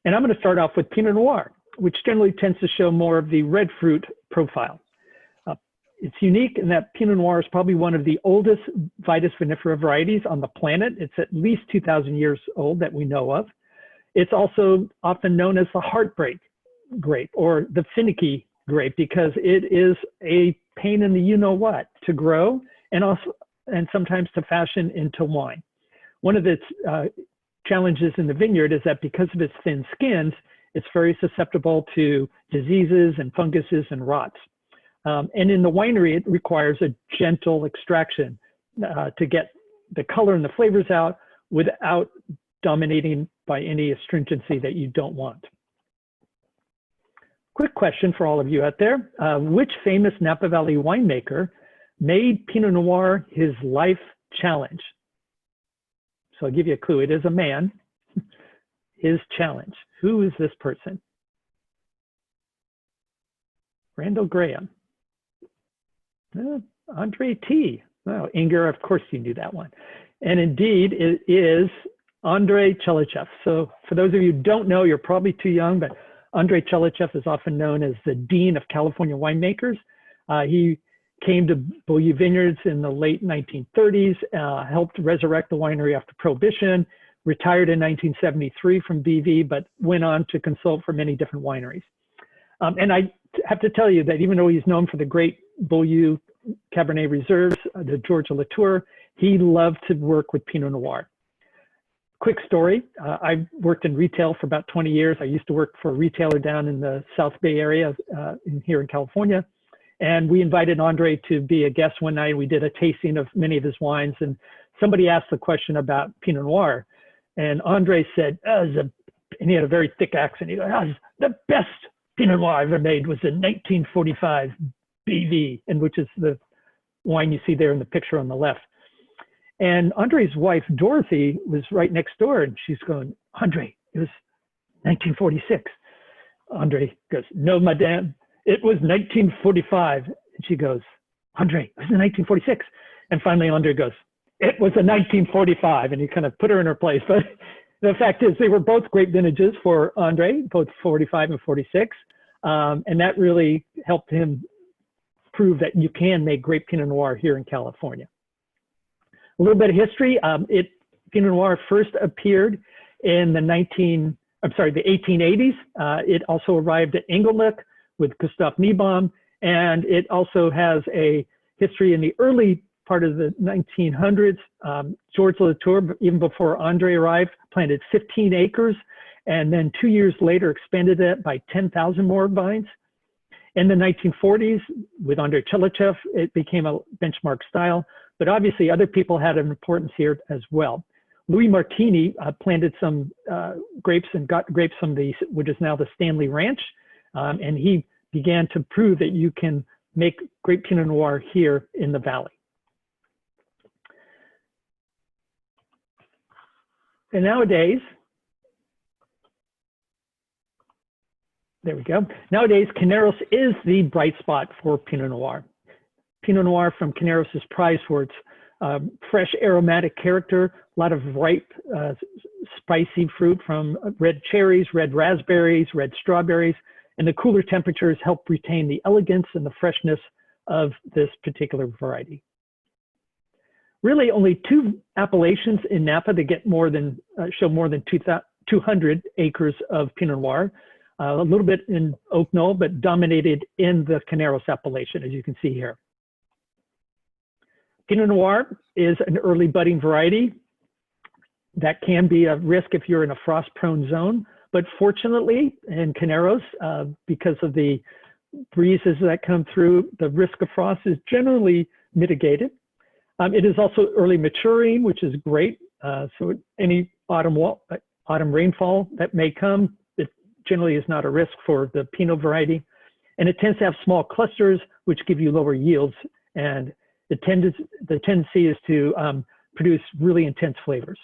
And I'm going to start off with Pinot Noir. which generally tends to show more of the red fruit profile. It's unique in that Pinot Noir is probably one of the oldest Vitis vinifera varieties on the planet. It's at least 2,000 years old that we know of. It's also often known as the heartbreak grape or the finicky grape because it is a pain in the you-know-what to grow and sometimes to fashion into wine. One of its challenges in the vineyard is that because of its thin skins, it's very susceptible to diseases and funguses and rots. And in the winery, it requires a gentle extraction to get the color and the flavors out without dominating by any astringency that you don't want. Quick question for all of you out there. Which famous Napa Valley winemaker made Pinot Noir his life challenge? So I'll give you a clue. It is a man. His challenge. Who is this person? Randall Graham. Andre T. Oh, Inger, of course you knew that one. And indeed, it is Andrei Chelychev. So for those of you who don't know, you're probably too young, but Andrei Chelychev is often known as the Dean of California winemakers. He came to Beaulieu Vineyards in the late 1930s, helped resurrect the winery after Prohibition, retired in 1973 from BV, but went on to consult for many different wineries. And I have to tell you that even though he's known for the great Beaulieu Cabernet Reserves, the Georgia Latour, he loved to work with Pinot Noir. Quick story, I worked in retail for about 20 years. I used to work for a retailer down in the South Bay area here in California. And we invited Andre to be a guest one night. We did a tasting of many of his wines. And somebody asked the question about Pinot Noir. And Andre said, and he had a very thick accent. He goes, the best Pinot Noir I ever made was in 1945 BV, and which is the wine you see there in the picture on the left. And Andre's wife, Dorothy, was right next door, and she's going, Andre, it was 1946. Andre goes, no, madame, it was 1945. And she goes, Andre, it was in 1946. And finally, Andre goes, it was in 1945. And he kind of put her in her place. But the fact is, they were both great vintages for Andre, both 45 and 46. And that really helped him prove that you can make great Pinot Noir here in California. A little bit of history. Pinot Noir first appeared in the 1880s. It also arrived at Inglenook with Gustav Niebaum, and it also has a history in the early part of the 1900s. George Latour, even before Andre arrived, planted 15 acres, and then 2 years later expanded it by 10,000 more vines. In the 1940s, with Andrei Chelychev, it became a benchmark style, but obviously other people had an importance here as well. Louis Martini planted some grapes and got grapes from which is now the Stanley Ranch, and he began to prove that you can make great Pinot Noir here in the valley. And nowadays, there we go. Nowadays, Carneros is the bright spot for Pinot Noir. Pinot Noir from Carneros is prized for its fresh aromatic character, a lot of ripe, spicy fruit from red cherries, red raspberries, red strawberries, and the cooler temperatures help retain the elegance and the freshness of this particular variety. Really only two appellations in Napa that get show more than 200 acres of Pinot Noir. A little bit in Oak Knoll, but dominated in the Carneros appellation, as you can see here. Pinot Noir is an early budding variety that can be a risk if you're in a frost-prone zone. But fortunately, in Carneros, because of the breezes that come through, the risk of frost is generally mitigated. It is also early maturing, which is great. So any autumn rainfall that may come, it generally is not a risk for the Pinot variety. And it tends to have small clusters, which give you lower yields. And the tendency is to produce really intense flavors.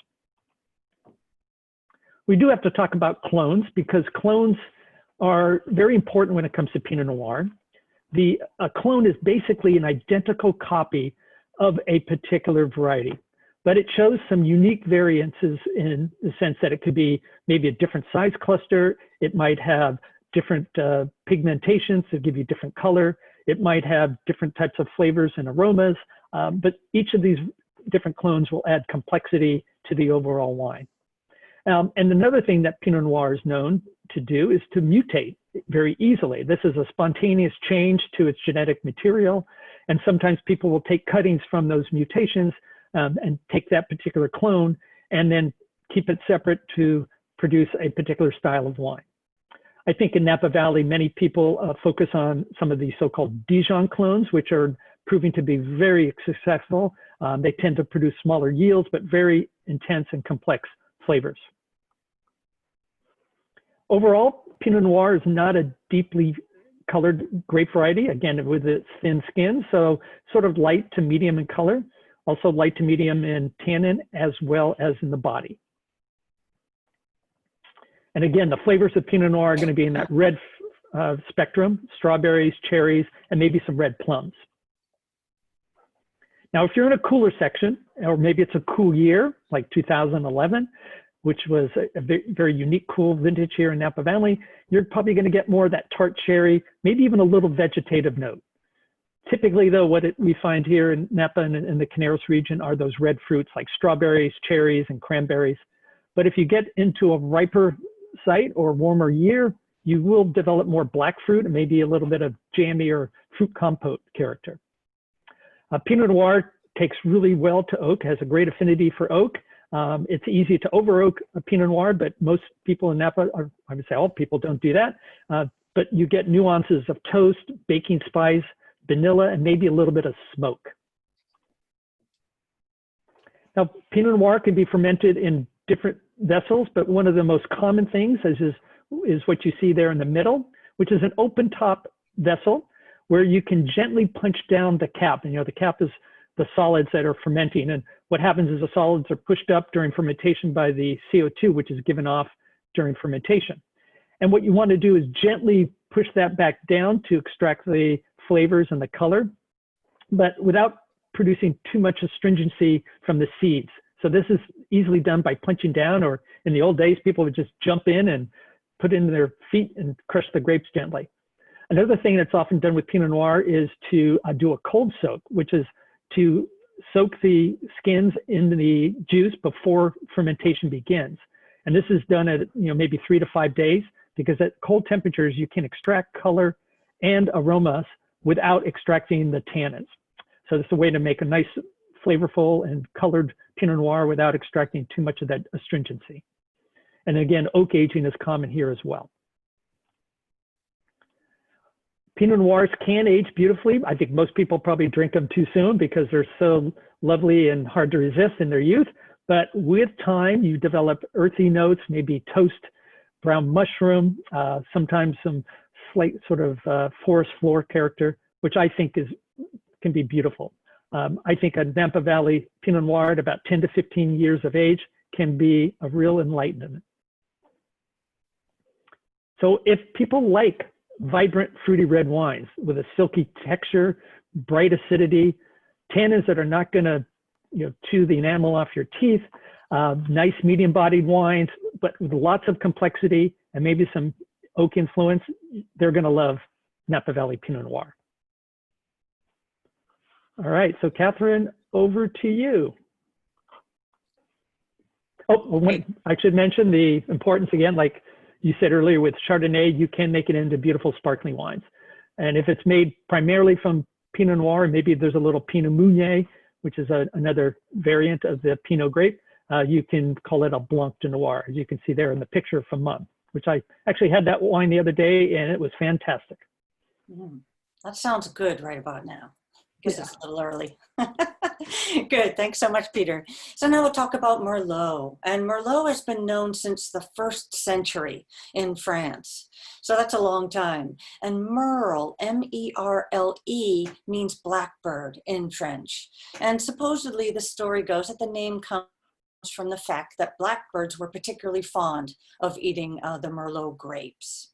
We do have to talk about clones because clones are very important when it comes to Pinot Noir. A clone is basically an identical copy of a particular variety, but it shows some unique variances in the sense that it could be maybe a different size cluster. It might have different pigmentations to give you different color. It might have different types of flavors and aromas, but each of these different clones will add complexity to the overall wine. And another thing that Pinot Noir is known to do is to mutate very easily. This is a spontaneous change to its genetic material. And sometimes people will take cuttings from those mutations and take that particular clone and then keep it separate to produce a particular style of wine. I think in Napa Valley, many people focus on some of these so-called Dijon clones, which are proving to be very successful. They tend to produce smaller yields, but very intense and complex flavors. Overall, Pinot Noir is not a deeply colored grape variety, again, with its thin skin, so sort of light to medium in color, also light to medium in tannin, as well as in the body. And again, the flavors of Pinot Noir are going to be in that red spectrum, strawberries, cherries, and maybe some red plums. Now, if you're in a cooler section, or maybe it's a cool year, like 2011, which was a very unique, cool vintage here in Napa Valley, you're probably going to get more of that tart cherry, maybe even a little vegetative note. Typically, though, what we find here in Napa and in the Canaris region are those red fruits like strawberries, cherries, and cranberries. But if you get into a riper site or warmer year, you will develop more black fruit and maybe a little bit of jammy or fruit compote character. Pinot Noir takes really well to oak, has a great affinity for oak. It's easy to over oak a Pinot Noir, but most people in Napa, or I would say all people, don't do that. But you get nuances of toast, baking spice, vanilla, and maybe a little bit of smoke. Now, Pinot Noir can be fermented in different vessels, but one of the most common things is what you see there in the middle, which is an open top vessel where you can gently punch down the cap. And, the cap is the solids that are fermenting. And what happens is the solids are pushed up during fermentation by the CO2, which is given off during fermentation. And what you want to do is gently push that back down to extract the flavors and the color, but without producing too much astringency from the seeds. So this is easily done by punching down, or in the old days, people would just jump in and put in their feet and crush the grapes gently. Another thing that's often done with Pinot Noir is to do a cold soak, which is to soak the skins in the juice before fermentation begins. And this is done at maybe 3 to 5 days, because at cold temperatures, you can extract color and aromas without extracting the tannins. So this is a way to make a nice, flavorful and colored Pinot Noir without extracting too much of that astringency. And again, oak aging is common here as well. Pinot Noirs can age beautifully. I think most people probably drink them too soon because they're so lovely and hard to resist in their youth. But with time, you develop earthy notes, maybe toast, brown mushroom, sometimes some slight sort of forest floor character, which I think can be beautiful. I think a Napa Valley Pinot Noir at about 10 to 15 years of age can be a real enlightenment. So if people like vibrant fruity red wines with a silky texture, bright acidity, tannins that are not going to chew the enamel off your teeth, nice medium bodied wines, but with lots of complexity and maybe some oak influence, they're going to love Napa Valley Pinot Noir. All right, so Catherine, over to you. Oh, I should mention the importance again, like you said earlier with Chardonnay, you can make it into beautiful sparkling wines. And if it's made primarily from Pinot Noir, maybe there's a little Pinot Meunier, which is another variant of the Pinot grape, you can call it a Blanc de Noir, as you can see there in the picture from Mum, which I actually had that wine the other day and it was fantastic. That sounds good right about now. I guess it's a little early. Good, thanks so much, Peter. So now we'll talk about Merlot. And Merlot has been known since the 1st century in France. So that's a long time. And Merle, M-E-R-L-E, means blackbird in French. And supposedly the story goes that the name comes from the fact that blackbirds were particularly fond of eating the Merlot grapes.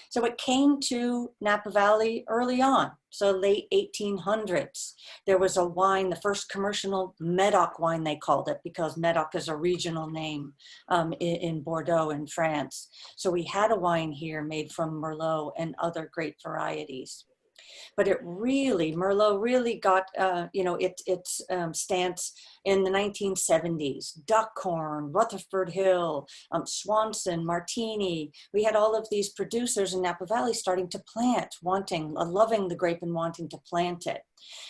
So it came to Napa Valley early on, so late 1800s. There was a wine, the first commercial Medoc wine, they called it, because Medoc is a regional name in Bordeaux in France. So we had a wine here made from Merlot and other grape varieties. But it really, Merlot really got, its stance in the 1970s. Duckhorn, Rutherford Hill, Swanson, Martini. We had all of these producers in Napa Valley starting to plant, loving the grape and wanting to plant it.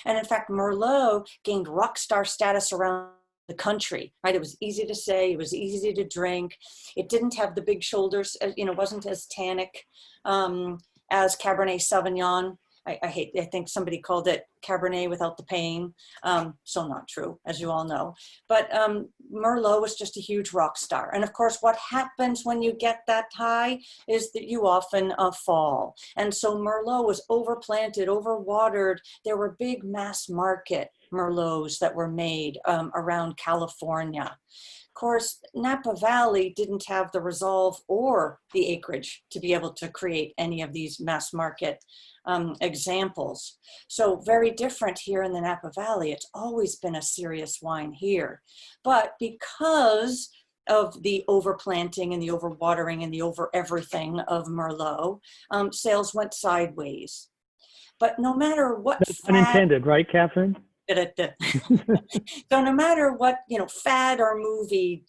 And in fact, Merlot gained rock star status around the country, right? It was easy to say, it was easy to drink. It didn't have the big shoulders, wasn't as tannic as Cabernet Sauvignon. I think somebody called it Cabernet without the pain. So not true, as you all know. But Merlot was just a huge rock star. And of course, what happens when you get that high is that you often fall. And so Merlot was overplanted, overwatered. There were big mass market Merlots that were made around California. Of course, Napa Valley didn't have the resolve or the acreage to be able to create any of these mass market examples. So very different here in the Napa Valley. It's always been a serious wine here. But because of the overplanting and the overwatering and the over everything of Merlot, sales went sideways. But no matter what— That's unintended, right, Catherine? So no matter what, fad or movie,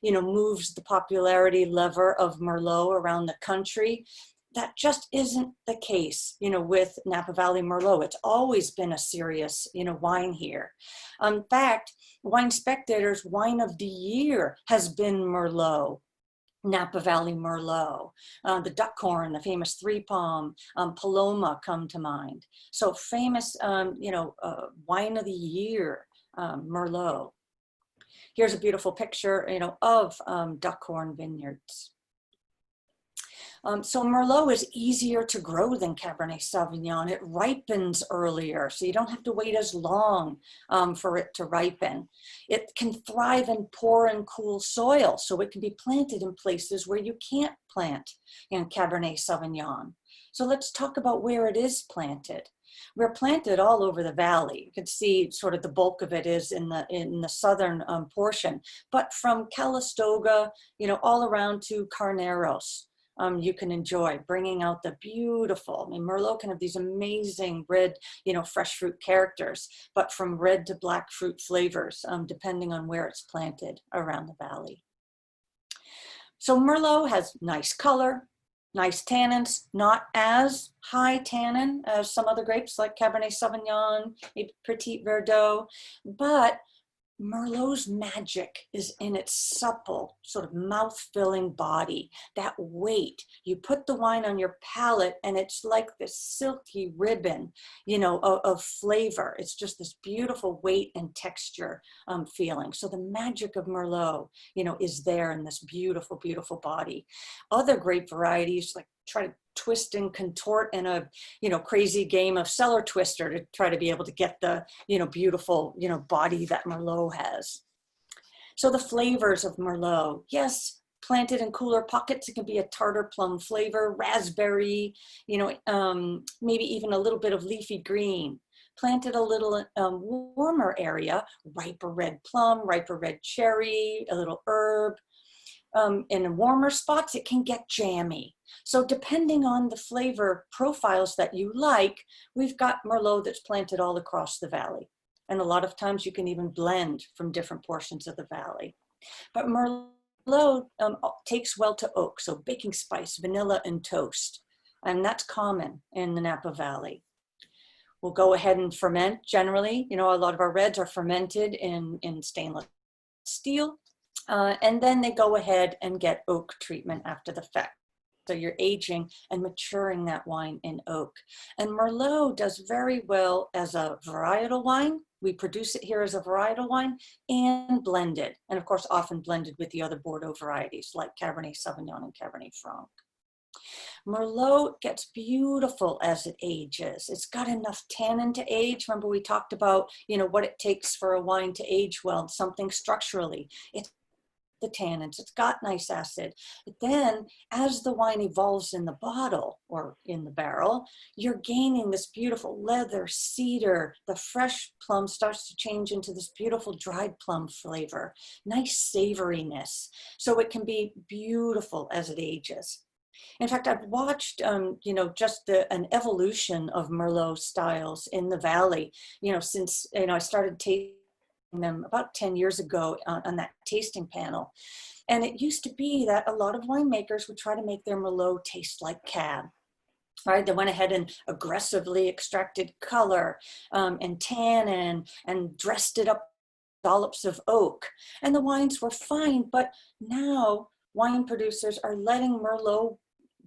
moves the popularity lever of Merlot around the country, that just isn't the case, with Napa Valley Merlot. It's always been a serious, wine here. In fact, Wine Spectator's Wine of the Year has been Merlot. Napa Valley Merlot, the Duckhorn, the famous Three Palm, Paloma come to mind. So famous, Wine of the Year, Merlot. Here's a beautiful picture, of Duckhorn vineyards. So Merlot is easier to grow than Cabernet Sauvignon. It ripens earlier, so you don't have to wait as long for it to ripen. It can thrive in poor and cool soil, so it can be planted in places where you can't plant Cabernet Sauvignon. So let's talk about where it is planted. We're planted all over the valley. You can see sort of the bulk of it is in the southern portion, but from Calistoga, all around to Carneros. You can enjoy bringing out the beautiful, Merlot can have these amazing red, fresh fruit characters, but from red to black fruit flavors, depending on where it's planted around the valley. So Merlot has nice color, nice tannins, not as high tannin as some other grapes like Cabernet Sauvignon, maybe Petit Verdot, but Merlot's magic is in its supple, sort of mouth-filling body, that weight. You put the wine on your palate and it's like this silky ribbon, of flavor. It's just this beautiful weight and texture feeling. So the magic of Merlot, is there in this beautiful, beautiful body. Other grape varieties try to twist and contort in a, crazy game of cellar twister to try to be able to get the, beautiful, body that Merlot has. So the flavors of Merlot, yes, planted in cooler pockets, it can be a tartar plum flavor, raspberry, maybe even a little bit of leafy green. Planted a little warmer area, riper red plum, riper red cherry, a little herb. In warmer spots, it can get jammy. So depending on the flavor profiles that you like, we've got Merlot that's planted all across the valley. And a lot of times you can even blend from different portions of the valley. But Merlot takes well to oak, so baking spice, vanilla, and toast. And that's common in the Napa Valley. We'll go ahead and ferment generally. A lot of our reds are fermented in stainless steel. And then they go ahead and get oak treatment after the fact. So you're aging and maturing that wine in oak. And Merlot does very well as a varietal wine. We produce it here as a varietal wine and blended. And of course, often blended with the other Bordeaux varieties like Cabernet Sauvignon and Cabernet Franc. Merlot gets beautiful as it ages. It's got enough tannin to age. Remember we talked about, what it takes for a wine to age well, something structurally. It's the tannins, it's got nice acid. But then as the wine evolves in the bottle or in the barrel, you're gaining this beautiful leather, cedar, the fresh plum starts to change into this beautiful dried plum flavor, nice savoriness. So it can be beautiful as it ages. In fact, I've watched, just an evolution of Merlot styles in the Valley, since, I started tasting them about 10 years ago on that tasting panel. And it used to be that a lot of winemakers would try to make their Merlot taste like Cab. Right, they went ahead and aggressively extracted color and tannin and dressed it up with dollops of oak. And the wines were fine, but now wine producers are letting Merlot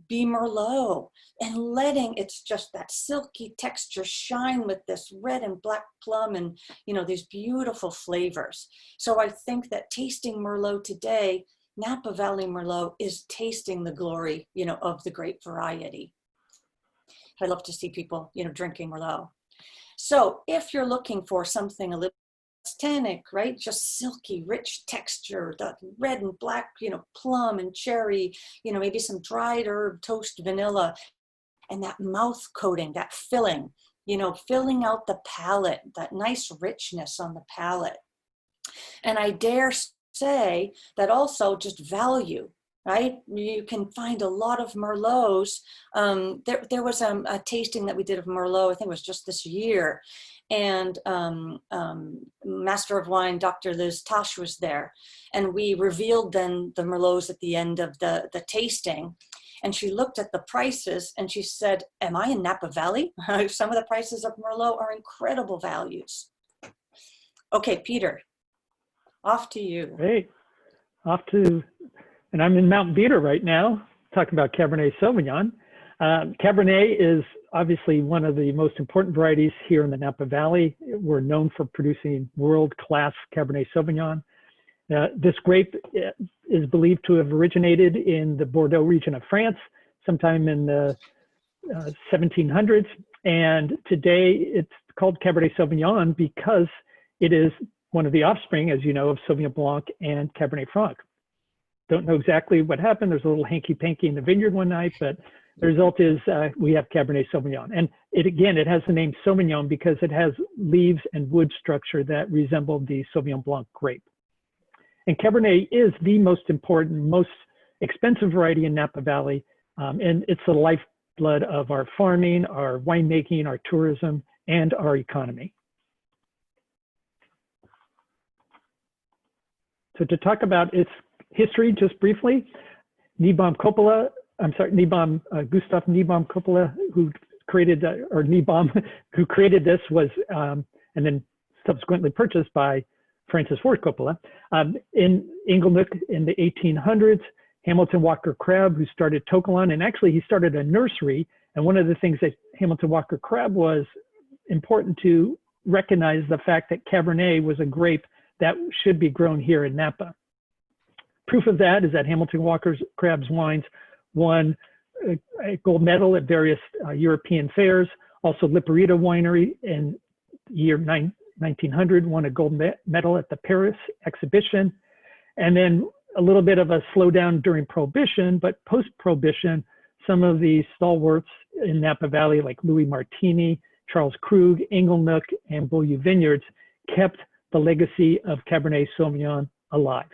be Merlot and letting it's just that silky texture shine with this red and black plum and these beautiful flavors. So I think that tasting Merlot today, Napa Valley Merlot is tasting the glory of the grape variety. I love to see people drinking Merlot. So if you're looking for something a little tannic, right? Just silky, rich texture, the red and black, plum and cherry, maybe some dried herb, toast, vanilla, and that mouth coating, that filling, filling out the palate, that nice richness on the palate. And I dare say that also just value, right? You can find a lot of Merlots. There was a tasting that we did of Merlot, I think it was just this year. And Master of Wine, Dr. Liz Tosh was there. And we revealed then the Merlots at the end of the tasting. And she looked at the prices and she said, am I in Napa Valley? Some of the prices of Merlot are incredible values. Okay, Peter, off to you. Great. And I'm in Mount Beater right now, talking about Cabernet Sauvignon. Cabernet is obviously one of the most important varieties here in the Napa Valley. We're known for producing world-class Cabernet Sauvignon. This grape is believed to have originated in the Bordeaux region of France sometime in the 1700s. And today it's called Cabernet Sauvignon because it is one of the offspring, as you know, of Sauvignon Blanc and Cabernet Franc. Don't know exactly what happened. There's a little hanky-panky in the vineyard one night, but the result is we have Cabernet Sauvignon. And it has the name Sauvignon because it has leaves and wood structure that resemble the Sauvignon Blanc grape. And Cabernet is the most important, most expensive variety in Napa Valley. And it's the lifeblood of our farming, our winemaking, our tourism, and our economy. So to talk about its history, just briefly, Gustav Niebaum Coppola, who created, who created this was, and then subsequently purchased by Francis Ford Coppola. In Inglenook in the 1800s, Hamilton Walker Crabb, who started To Kalon, and actually he started a nursery. And one of the things that Hamilton Walker Crabb was important to recognize the fact that Cabernet was a grape that should be grown here in Napa. Proof of that is that Hamilton Walker Crabb's wines won a gold medal at various European fairs. Also, Liparita Winery in the year 1900 won a gold medal at the Paris exhibition. And then a little bit of a slowdown during Prohibition, but post-Prohibition, some of the stalwarts in Napa Valley like Louis Martini, Charles Krug, Inglenook, and Beaulieu Vineyards kept the legacy of Cabernet Sauvignon alive.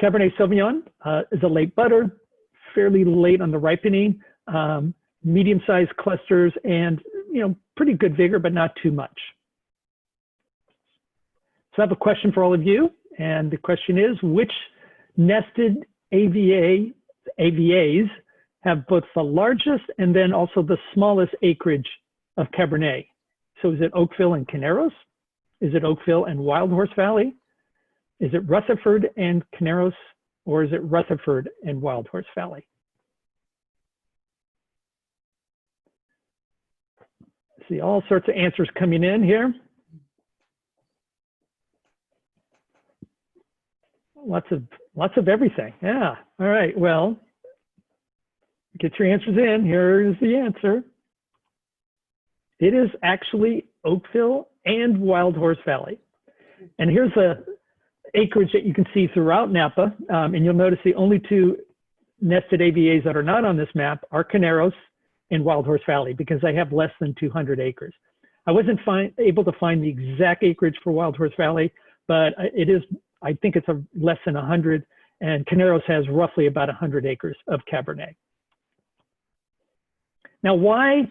Cabernet Sauvignon is a late butter, fairly late on the ripening, medium-sized clusters, and pretty good vigor, but not too much. So I have a question for all of you, and the question is, which nested AVAs have both the largest and then also the smallest acreage of Cabernet? So is it Oakville and Caneros? Is it Oakville and Wild Horse Valley? Is it Rutherford and Caneros, or is it Rutherford and Wild Horse Valley? See all sorts of answers coming in here. Lots of everything. Yeah. All right. Well, get your answers in. Here's the answer. It is actually Oakville and Wild Horse Valley. And here's acreage that you can see throughout Napa, and you'll notice the only two nested AVAs that are not on this map are Carneros and Wild Horse Valley, because they have less than 200 acres. I wasn't able to find the exact acreage for Wild Horse Valley, but it is, I think it's less than 100, and Carneros has roughly about 100 acres of Cabernet. Now, why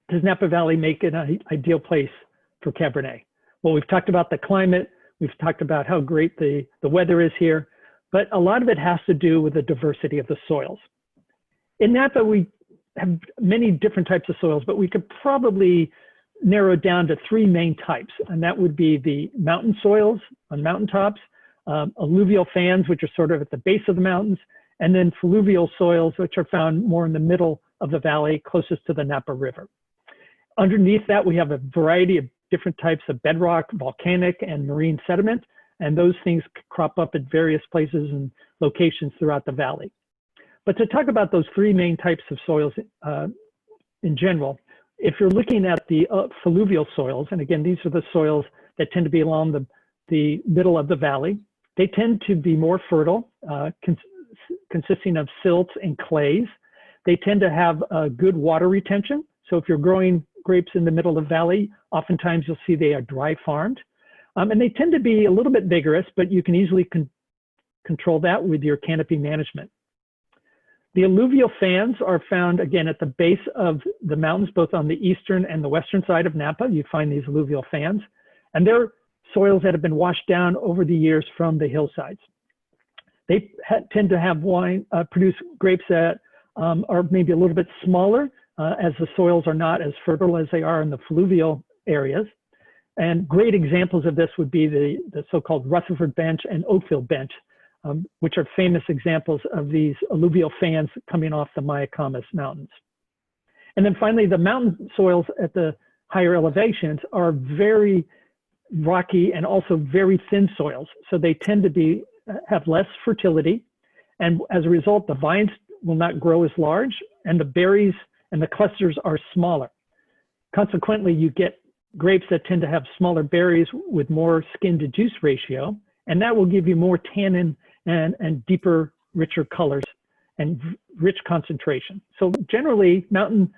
does Napa Valley make it an ideal place for Cabernet? Well, we've talked about the climate, we've talked about how great the weather is here, but a lot of it has to do with the diversity of the soils. In Napa, we have many different types of soils, but we could probably narrow it down to three main types, and that would be the mountain soils on mountaintops, alluvial fans, which are sort of at the base of the mountains, and then fluvial soils, which are found more in the middle of the valley, closest to the Napa River. Underneath that, we have a variety of different types of bedrock, volcanic, and marine sediment, and those things crop up at various places and locations throughout the valley. But to talk about those three main types of soils in general, if you're looking at the fluvial soils, and again, these are the soils that tend to be along the middle of the valley, they tend to be more fertile, consisting of silts and clays. They tend to have good water retention. So if you're growing grapes in the middle of the valley, oftentimes you'll see they are dry farmed. And they tend to be a little bit vigorous, but you can easily control that with your canopy management. The alluvial fans are found, again, at the base of the mountains, both on the eastern and the western side of Napa. You find these alluvial fans, and they're soils that have been washed down over the years from the hillsides. They tend to have produce grapes that are maybe a little bit smaller, as the soils are not as fertile as they are in the fluvial areas. And great examples of this would be the so-called Rutherford Bench and Oakville Bench, which are famous examples of these alluvial fans coming off the Mayacamas Mountains. And then finally, the mountain soils at the higher elevations are very rocky and also very thin soils. So they tend to have less fertility. And as a result, the vines will not grow as large, and the berries and the clusters are smaller. Consequently, you get grapes that tend to have smaller berries with more skin to juice ratio, and that will give you more tannin and deeper, richer colors and rich concentration. So generally, mountainside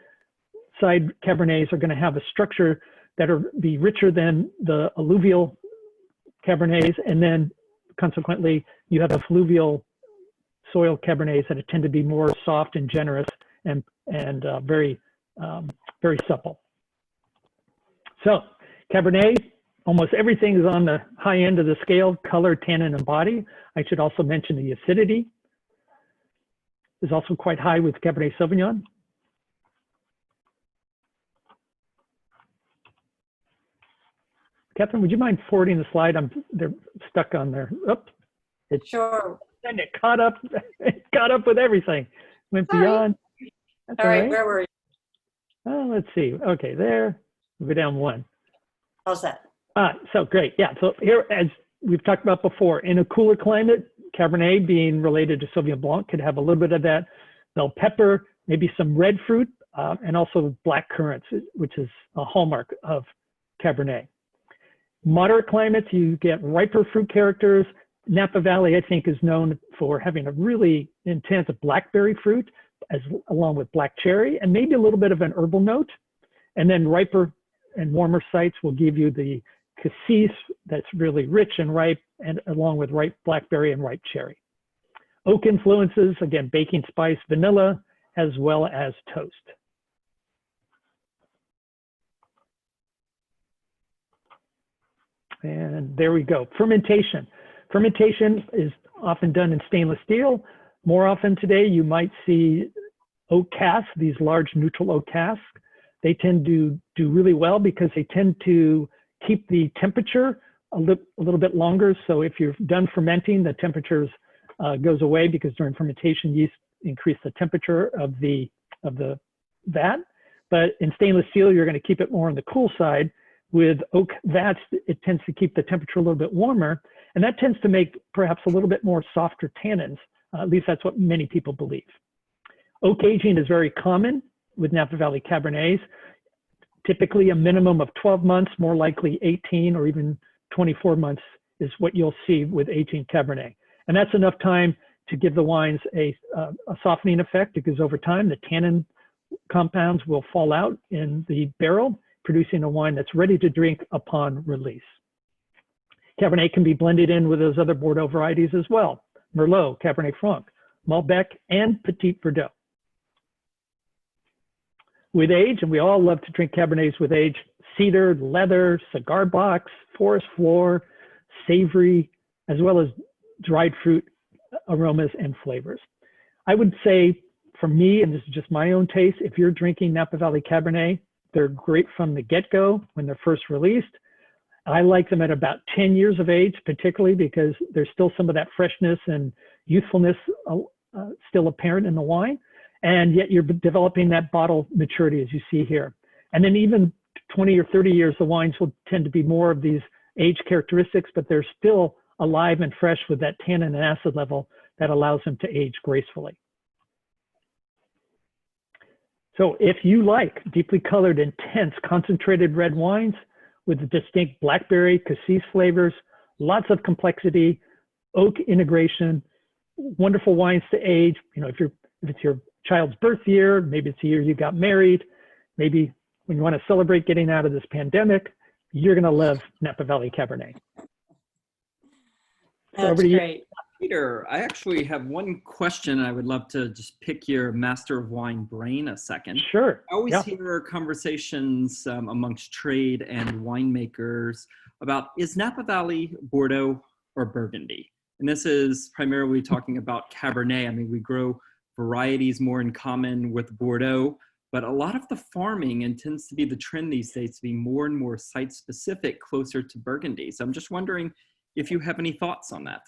Cabernets are going to have a structure that be richer than the alluvial Cabernets, and then consequently, you have the fluvial soil Cabernets that tend to be more soft and generous and very supple. So Cabernet, almost everything is on the high end of the scale: color, tannin, and body. I should also mention the acidity is also quite high with Cabernet Sauvignon. Catherine, would you mind forwarding the slide? They're stuck on there. Oops. Sure. And it caught up with everything. Went beyond. That's all right, where were you? Oh, let's see. Okay, there. We'll go down one. How's that? So great. Yeah. So here, as we've talked about before, in a cooler climate, Cabernet, being related to Sauvignon Blanc, could have a little bit of that bell pepper, maybe some red fruit, and also black currants, which is a hallmark of Cabernet. Moderate climates, you get riper fruit characters. Napa Valley, I think, is known for having a really intense blackberry fruit, along with black cherry, and maybe a little bit of an herbal note. And then riper and warmer sites will give you the cassis that's really rich and ripe, and along with ripe blackberry and ripe cherry. Oak influences, again, baking spice, vanilla, as well as toast. And there we go. Fermentation. Fermentation is often done in stainless steel. More often today, you might see oak casks, these large neutral oak casks. They tend to do really well because they tend to keep the temperature a little bit longer. So if you're done fermenting, the temperature goes away, because during fermentation, yeast increase the temperature of the vat. But in stainless steel, you're going to keep it more on the cool side. With oak vats, it tends to keep the temperature a little bit warmer, and that tends to make perhaps a little bit more softer tannins. At least that's what many people believe. Oak aging is very common with Napa Valley Cabernets, typically a minimum of 12 months, more likely 18 or even 24 months is what you'll see with aging Cabernet. And that's enough time to give the wines a softening effect, because over time the tannin compounds will fall out in the barrel, producing a wine that's ready to drink upon release. Cabernet can be blended in with those other Bordeaux varieties as well: Merlot, Cabernet Franc, Malbec, and Petit Verdot. With age, and we all love to drink Cabernets with age, cedar, leather, cigar box, forest floor, savory, as well as dried fruit aromas and flavors. I would say, for me, and this is just my own taste, if you're drinking Napa Valley Cabernet, they're great from the get-go when they're first released. I like them at about 10 years of age, particularly because there's still some of that freshness and youthfulness still apparent in the wine. And yet you're developing that bottle maturity, as you see here. And then even 20 or 30 years, the wines will tend to be more of these age characteristics, but they're still alive and fresh with that tannin and acid level that allows them to age gracefully. So if you like deeply colored, intense, concentrated red wines with distinct blackberry, cassis flavors, lots of complexity, oak integration, wonderful wines to age, if it's your child's birth year, maybe it's the year you got married, maybe when you want to celebrate getting out of this pandemic, you're going to love Napa Valley Cabernet. That's great. Peter, I actually have one question. I would love to just pick your master of wine brain a second. Sure. I always hear conversations amongst trade and winemakers about, is Napa Valley Bordeaux or Burgundy? And this is primarily talking about Cabernet. I mean, we grow varieties more in common with Bordeaux, but a lot of the farming, and tends to be the trend these days, to be more and more site-specific, closer to Burgundy. So I'm just wondering if you have any thoughts on that.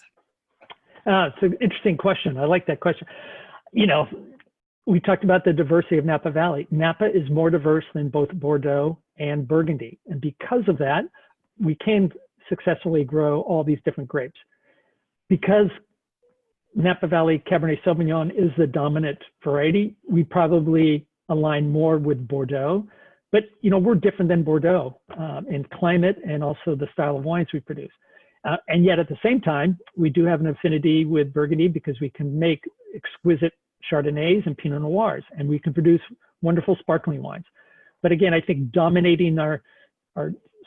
It's an interesting question. I like that question. We talked about the diversity of Napa Valley. Napa is more diverse than both Bordeaux and Burgundy. And because of that, we can successfully grow all these different grapes. Because Napa Valley Cabernet Sauvignon is the dominant variety, we probably align more with Bordeaux. But, we're different than Bordeaux in climate and also the style of wines we produce. And yet at the same time, we do have an affinity with Burgundy because we can make exquisite Chardonnays and Pinot Noirs, and we can produce wonderful sparkling wines. But again, I think dominating our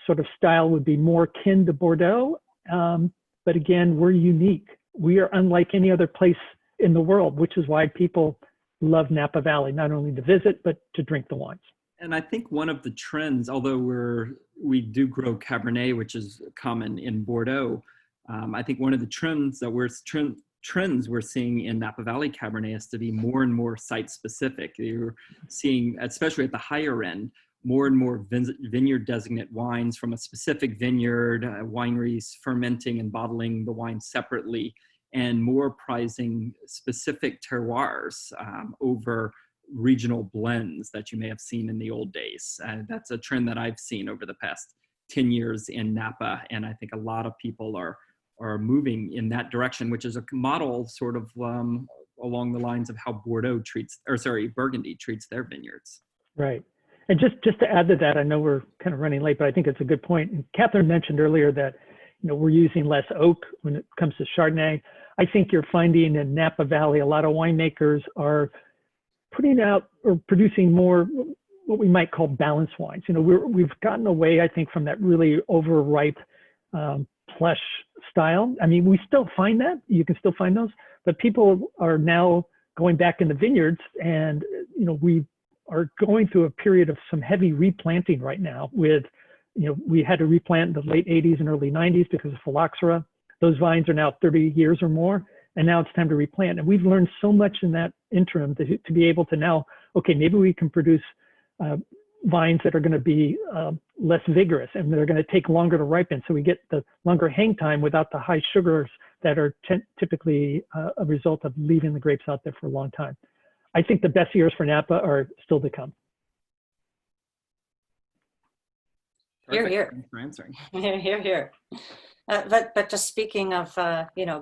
sort of style would be more akin to Bordeaux. But again, we're unique. We are unlike any other place in the world, which is why people love Napa Valley, not only to visit, but to drink the wines. And I think one of the trends, although we do grow Cabernet, which is common in Bordeaux, I think one of the trends that we're seeing in Napa Valley Cabernet is to be more and more site-specific. You're seeing, especially at the higher end, more and more vineyard designate wines from a specific vineyard, wineries fermenting and bottling the wine separately, and more prizing specific terroirs over regional blends that you may have seen in the old days. That's a trend that I've seen over the past 10 years in Napa, and I think a lot of people are moving in that direction, which is a model sort of along the lines of how Burgundy treats their vineyards. Right. And just to add to that, I know we're kind of running late, but I think it's a good point. And Catherine mentioned earlier that we're using less oak when it comes to Chardonnay. I think you're finding in Napa Valley, a lot of winemakers are putting out or producing more what we might call balanced wines. We've gotten away, I think, from that really overripe plush style. I mean, we still find that. You can still find those, but people are now going back in the vineyards, and we are going through a period of some heavy replanting right now with, we had to replant in the late 80s and early 90s because of phylloxera. Those vines are now 30 years or more, and now it's time to replant. And we've learned so much in that interim to be able to now, okay, maybe we can produce vines that are going to be less vigorous, and they're going to take longer to ripen. So we get the longer hang time without the high sugars that are typically a result of leaving the grapes out there for a long time. I think the best years for Napa are still to come. Hear, hear. Thanks for answering. Hear, hear. But just speaking of,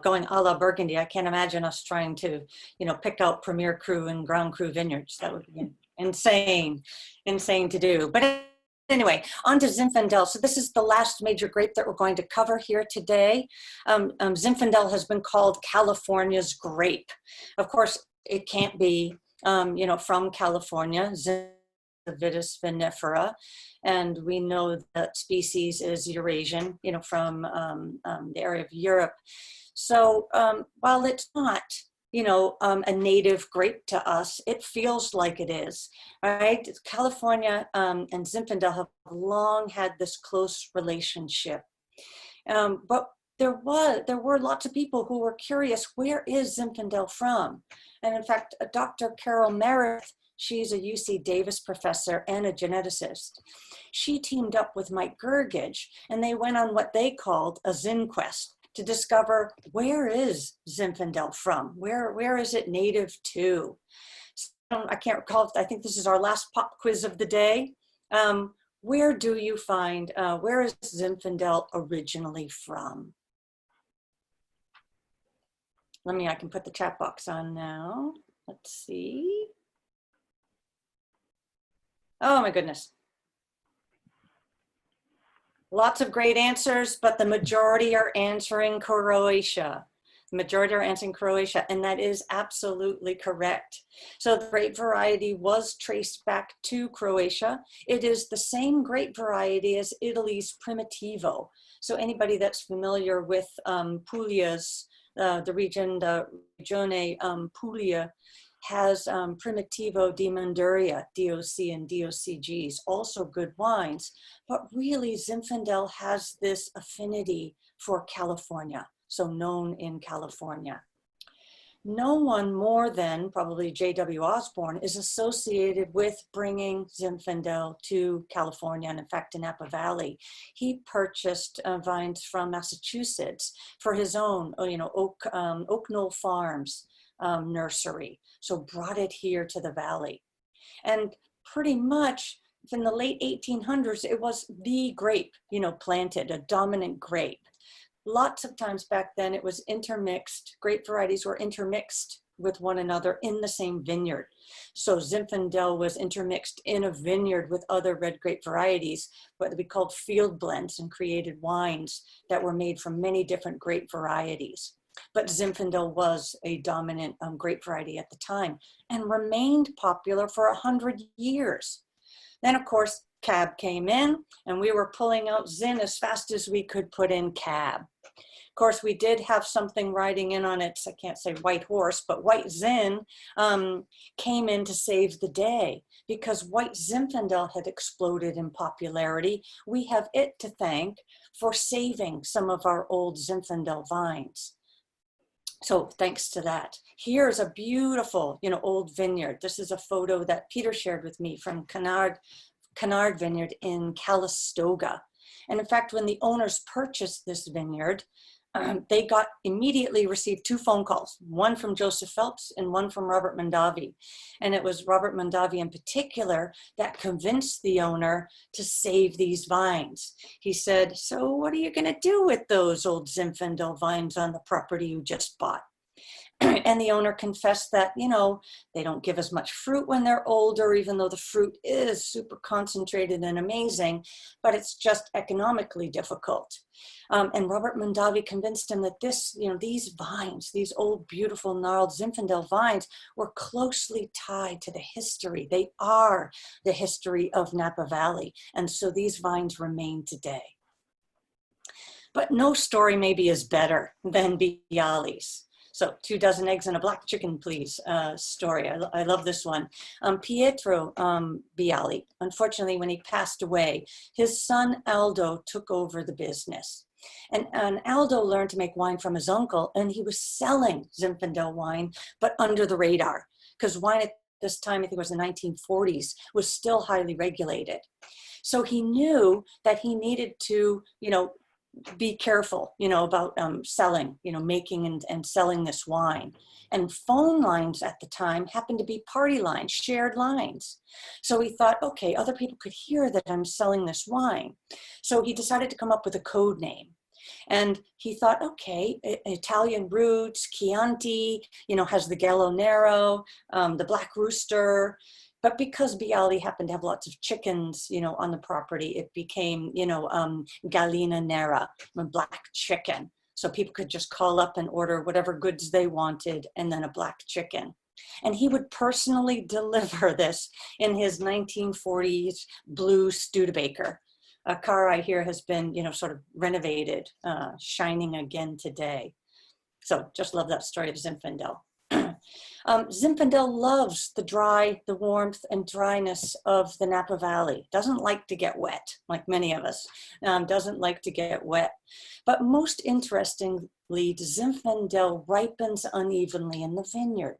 going a la Burgundy, I can't imagine us trying to, pick out Premier Cru and Grand Cru vineyards. That would be insane to do. But anyway, on to Zinfandel. So this is the last major grape that we're going to cover here today. Zinfandel has been called California's grape. Of course, it can't be, from California, Vitis vinifera, and we know that species is Eurasian, from the area of Europe. So while it's not, a native grape to us, it feels like it is, right? California and Zinfandel have long had this close relationship. But there were lots of people who were curious, where is Zinfandel from? And in fact, Dr. Carol Meredith, she's a UC Davis professor and a geneticist. She teamed up with Mike Gergich, and they went on what they called a Zin quest to discover, where is Zinfandel from? Where is it native to? So, I can't recall, I think this is our last pop quiz of the day. Where do you find, where is Zinfandel originally from? I can put the chat box on now. Let's see. Oh my goodness. Lots of great answers, but the majority are answering Croatia. The majority are answering Croatia, and that is absolutely correct. So the grape variety was traced back to Croatia. It is the same grape variety as Italy's Primitivo. So anybody that's familiar with Puglia's, the region, the Regione Puglia, has Primitivo di Manduria, DOC and DOCGs, also good wines. But really, Zinfandel has this affinity for California, so known in California. No one more than probably J.W. Osborne is associated with bringing Zinfandel to California, and in fact, to Napa Valley. He purchased vines from Massachusetts for his own, Oak Knoll Farms nursery. So brought it here to the valley. And pretty much in the late 1800s, it was the grape, planted, a dominant grape. Lots of times back then it was intermixed, grape varieties were intermixed with one another in the same vineyard. So Zinfandel was intermixed in a vineyard with other red grape varieties, what we called field blends, and created wines that were made from many different grape varieties. But Zinfandel was a dominant grape variety at the time and remained popular for 100 years. Then, of course, Cab came in, and we were pulling out Zin as fast as we could put in Cab. Of course, we did have something riding in on its, I can't say white horse, but white Zin came in to save the day because white Zinfandel had exploded in popularity. We have it to thank for saving some of our old Zinfandel vines. So thanks to that. Here's a beautiful, old vineyard. This is a photo that Peter shared with me from Canard Vineyard in Calistoga. And in fact, when the owners purchased this vineyard, they immediately received 2 phone calls, one from Joseph Phelps and one from Robert Mondavi. And it was Robert Mondavi in particular that convinced the owner to save these vines. He said, so what are you going to do with those old Zinfandel vines on the property you just bought? And the owner confessed that, they don't give as much fruit when they're older, even though the fruit is super concentrated and amazing, but it's just economically difficult. And Robert Mondavi convinced him that these vines, these old, beautiful, gnarled Zinfandel vines were closely tied to the history. They are the history of Napa Valley. And so these vines remain today. But no story maybe is better than Bialy's. So 2 dozen eggs and a black chicken, please, story. I love this one. Pietro Bialy, unfortunately, when he passed away, his son Aldo took over the business. And Aldo learned to make wine from his uncle, and he was selling Zinfandel wine, but under the radar, because wine at this time, I think it was the 1940s, was still highly regulated. So he knew that he needed to, be careful, about selling, making and selling this wine. And phone lines at the time happened to be party lines, shared lines. So he thought, okay, other people could hear that I'm selling this wine. So he decided to come up with a code name. And he thought, okay, Italian roots, Chianti, has the Gallo Nero, the Black Rooster, But because Bialy happened to have lots of chickens, you know, on the property, it became, you know, Gallina Nera, a black chicken. So people could just call up and order whatever goods they wanted and then a black chicken. And he would personally deliver this in his 1940s blue Studebaker. A car I hear has been, you know, sort of renovated, shining again today. So just love that story of Zinfandel. Zinfandel loves the warmth and dryness of the Napa Valley. Doesn't like to get wet, like many of us. Doesn't like to get wet. But most interestingly, Zinfandel ripens unevenly in the vineyard.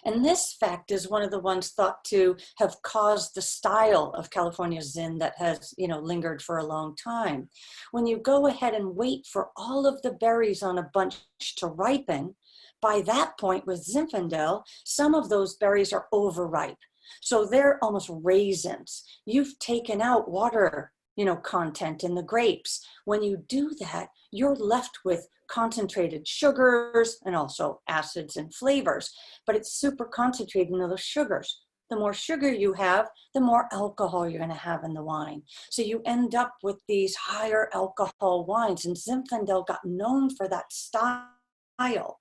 And this fact is one of the ones thought to have caused the style of California Zin that has, you know, lingered for a long time. When you go ahead and wait for all of the berries on a bunch to ripen, by that point with Zinfandel, some of those berries are overripe. So they're almost raisins. You've taken out water, you know, content in the grapes. When you do that, you're left with concentrated sugars and also acids and flavors, but it's super concentrated in those sugars. The more sugar you have, the more alcohol you're going to have in the wine. So you end up with these higher alcohol wines, and Zinfandel got known for that style.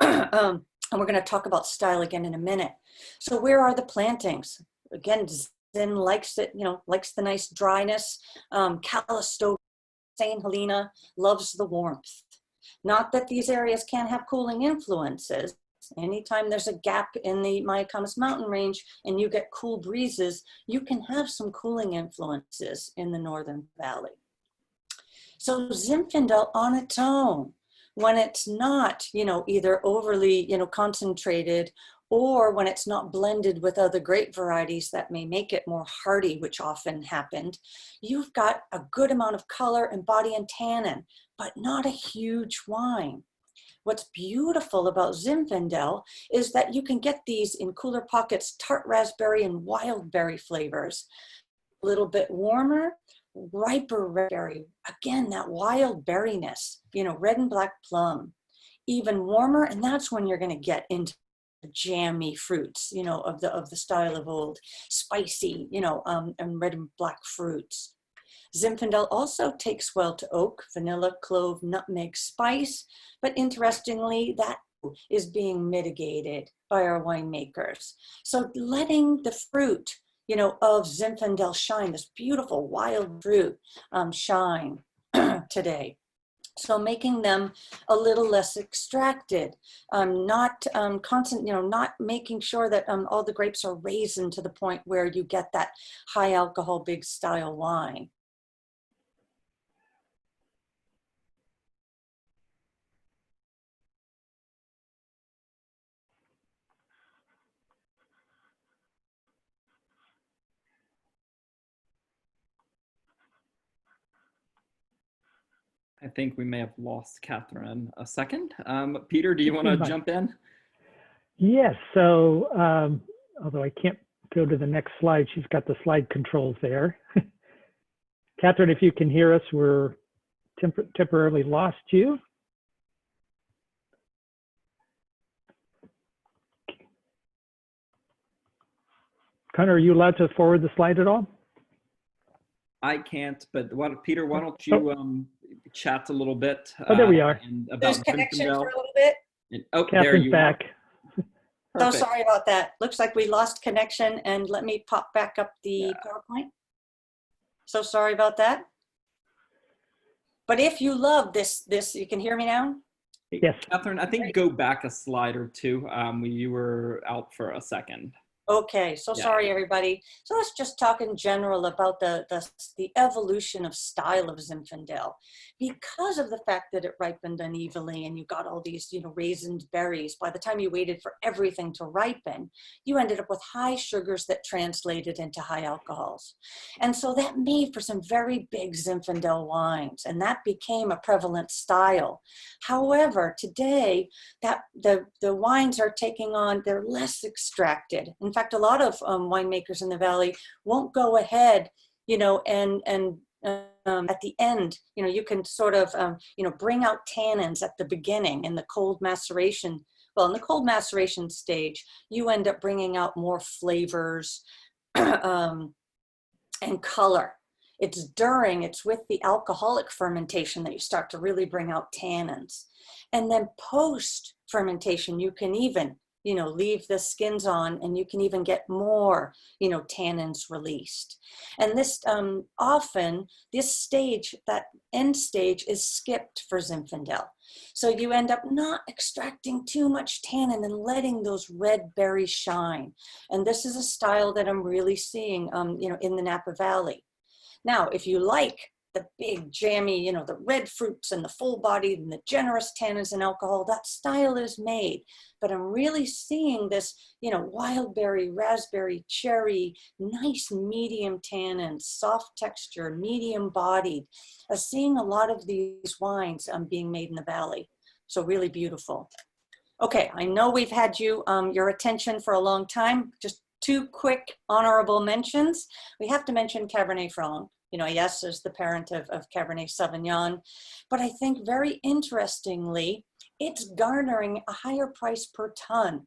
And we're going to talk about style again in a minute. So where are the plantings? Again, Zin likes it, you know, likes the nice dryness. Calistoga, St. Helena loves the warmth. Not that these areas can't have cooling influences. Anytime there's a gap in the Mayacamas mountain range and you get cool breezes, you can have some cooling influences in the Northern Valley. So Zinfandel on its own, when it's not, you know, either overly, you know, concentrated, or when it's not blended with other grape varieties that may make it more hearty, which often happened, you've got a good amount of color and body and tannin, but not a huge wine. What's beautiful about Zinfandel is that you can get these in cooler pockets, tart raspberry and wild berry flavors. A little bit warmer, riper red berry. Again, that wild berryness, you know, red and black plum. Even warmer, and that's when you're going to get into jammy fruits, you know, of the style of old, spicy, you know, and red and black fruits. Zinfandel also takes well to oak, vanilla, clove, nutmeg, spice, but interestingly, that is being mitigated by our winemakers. So letting the fruit, you know, of Zinfandel shine, this beautiful wild fruit shine today. So making them a little less extracted, not constant, you know, not making sure that all the grapes are raisined to the point where you get that high alcohol, big style wine. I think we may have lost Catherine a second. Peter, do you want to jump in? Yes. So, although I can't go to the next slide, she's got the slide controls there. Catherine, if you can hear us, we're temporarily lost you. Connor, are you allowed to forward the slide at all? I can't, but Peter, why don't you chat a little bit? Oh, there we are. There's connection for a little bit. Oh, Catherine's there you back. So sorry about that. Looks like we lost connection, and let me pop back up the PowerPoint. So sorry about that. But if you love this, you can hear me now? Yes. Catherine, I think go back a slide or two. You were out for a second. Okay, so sorry everybody. So let's just talk in general about the evolution of style of Zinfandel. Because of the fact that it ripened unevenly and you got all these, you know, raisined berries, by the time you waited for everything to ripen, you ended up with high sugars that translated into high alcohols. And so that made for some very big Zinfandel wines, and that became a prevalent style. However, today that the wines are taking on, they're less extracted. In fact, a lot of winemakers in the Valley won't go ahead, you know, and at the end, you know, you can sort of, you know, bring out tannins at the beginning in the cold maceration Well, in the cold maceration stage, you end up bringing out more flavors and color. It's with the alcoholic fermentation that you start to really bring out tannins. And then post fermentation, you can even, leave the skins on, and you can even get more, tannins released. And this often, this stage, that end stage, is skipped for Zinfandel. So you end up not extracting too much tannin and letting those red berries shine. And this is a style that I'm really seeing, in the Napa Valley. Now, if you like the big jammy, the red fruits and the full bodied and the generous tannins and alcohol, that style is made. But I'm really seeing this, wild berry, raspberry, cherry, nice medium tannins, soft texture, medium bodied. Seeing a lot of these wines being made in the Valley. So really beautiful. Okay, I know we've had your attention for a long time. Just two quick honorable mentions. We have to mention Cabernet Franc. Yes, as the parent of Cabernet Sauvignon, but I think very interestingly, it's garnering a higher price per ton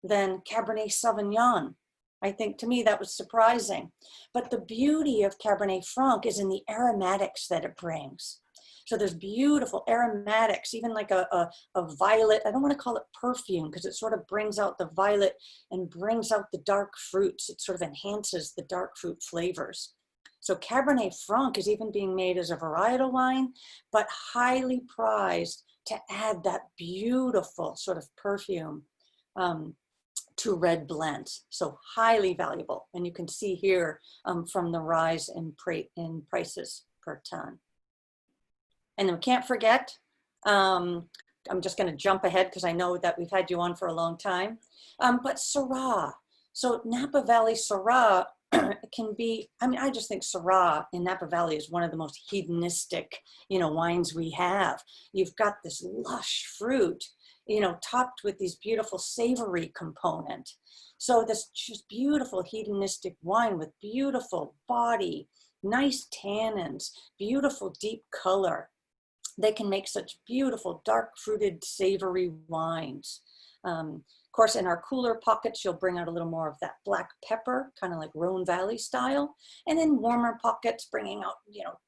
than Cabernet Sauvignon. I think to me that was surprising. But the beauty of Cabernet Franc is in the aromatics that it brings. So there's beautiful aromatics, even like a violet. I don't want to call it perfume because it sort of brings out the violet and brings out the dark fruits. It sort of enhances the dark fruit flavors. So Cabernet Franc is even being made as a varietal wine, but highly prized to add that beautiful sort of perfume to red blends. So highly valuable. And you can see here from the rise in prices per ton. And then we can't forget, I'm just going to jump ahead because I know that we've had you on for a long time, but Syrah. So Napa Valley Syrah can be, I just think Syrah in Napa Valley is one of the most hedonistic, wines we have. You've got this lush fruit, topped with these beautiful savory component. So this just beautiful hedonistic wine with beautiful body, nice tannins, beautiful deep color. They can make such beautiful dark fruited savory wines. Of course, in our cooler pockets, you'll bring out a little more of that black pepper, kind of like Rhone Valley style. And in warmer pockets, bringing out,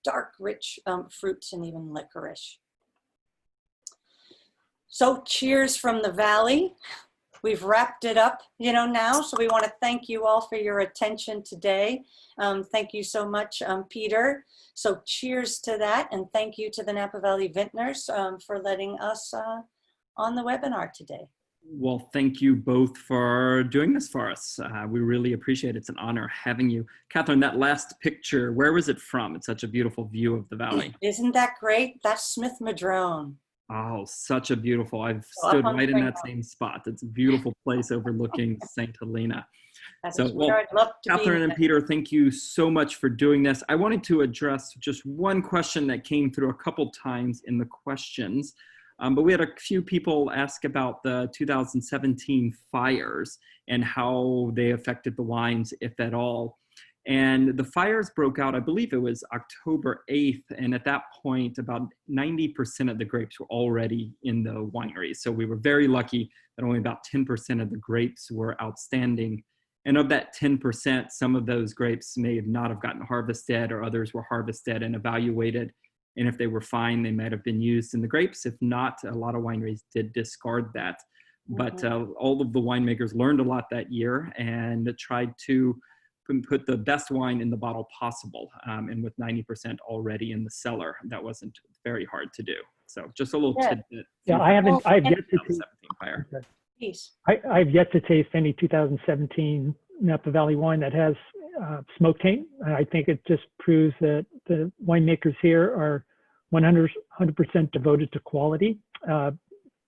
dark, rich fruits and even licorice. So cheers from the Valley. We've wrapped it up, now. So we want to thank you all for your attention today. Thank you so much, Peter. So cheers to that. And thank you to the Napa Valley Vintners for letting us on the webinar today. Well, thank you both for doing this for us. We really appreciate it. It's an honor having you. Catherine, that last picture, where was it from? It's such a beautiful view of the valley. Isn't that great? That's Smith Madrone. Oh, such a beautiful, I've stood right in that same spot. It's a beautiful place overlooking St. Helena. So, well, I'd love to Catherine and Peter, thank you so much for doing this. I wanted to address just one question that came through a couple times in the questions. But we had a few people ask about the 2017 fires and how they affected the wines, if at all. And the fires broke out, I believe it was October 8th. And at that point, about 90% of the grapes were already in the wineries. So we were very lucky that only about 10% of the grapes were outstanding. And of that 10%, some of those grapes may not have gotten harvested, or others were harvested and evaluated. And if they were fine, they might have been used in the grapes. If not, a lot of wineries did discard that. But all of the winemakers learned a lot that year and tried to put the best wine in the bottle possible. And with 90% already in the cellar, that wasn't very hard to do. So just a little tidbit. Yeah, I've yet to taste. Fire. I've yet to taste any 2017 Napa Valley wine that has smoke taint. I think it just proves that the winemakers here are 100% devoted to quality.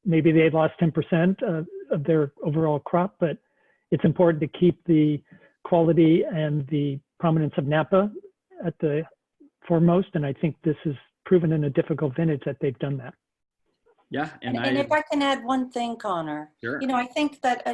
Maybe they lost 10% of their overall crop, but it's important to keep the quality and the prominence of Napa at the foremost. And I think this is proven in a difficult vintage that they've done that. Yeah, And if I can add one thing, Connor, sure. I think that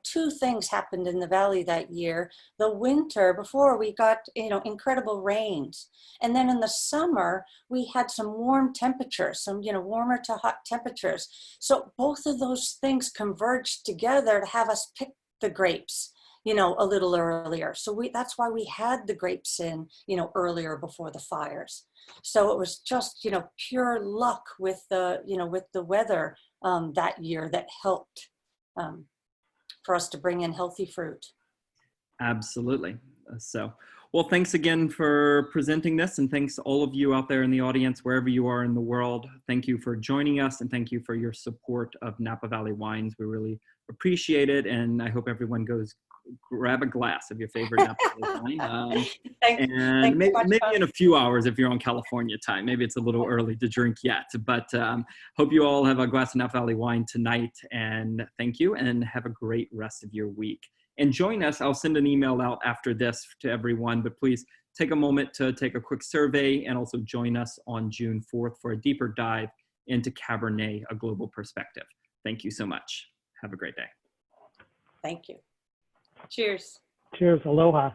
two things happened in the valley that year. The winter before, we got incredible rains, and then in the summer we had some warm temperatures, some warmer to hot temperatures. So both of those things converged together to have us pick the grapes a little earlier. So that's why we had the grapes in earlier before the fires. So it was just, pure luck with the weather that year that helped for us to bring in healthy fruit. Absolutely. Well, thanks again for presenting this, and thanks to all of you out there in the audience, wherever you are in the world. Thank you for joining us, and thank you for your support of Napa Valley Wines. We really appreciate it, and I hope everyone goes grab a glass of your favorite Napa Valley wine. And maybe in a few hours if you're on California time. Maybe it's a little early to drink yet, but hope you all have a glass of Napa Valley wine tonight, and thank you, and have a great rest of your week. And join us. I'll send an email out after this to everyone, but please take a moment to take a quick survey, and also join us on June 4th for a deeper dive into Cabernet, a global perspective. Thank you so much. Have a great day. Thank you. Cheers. Cheers. Aloha.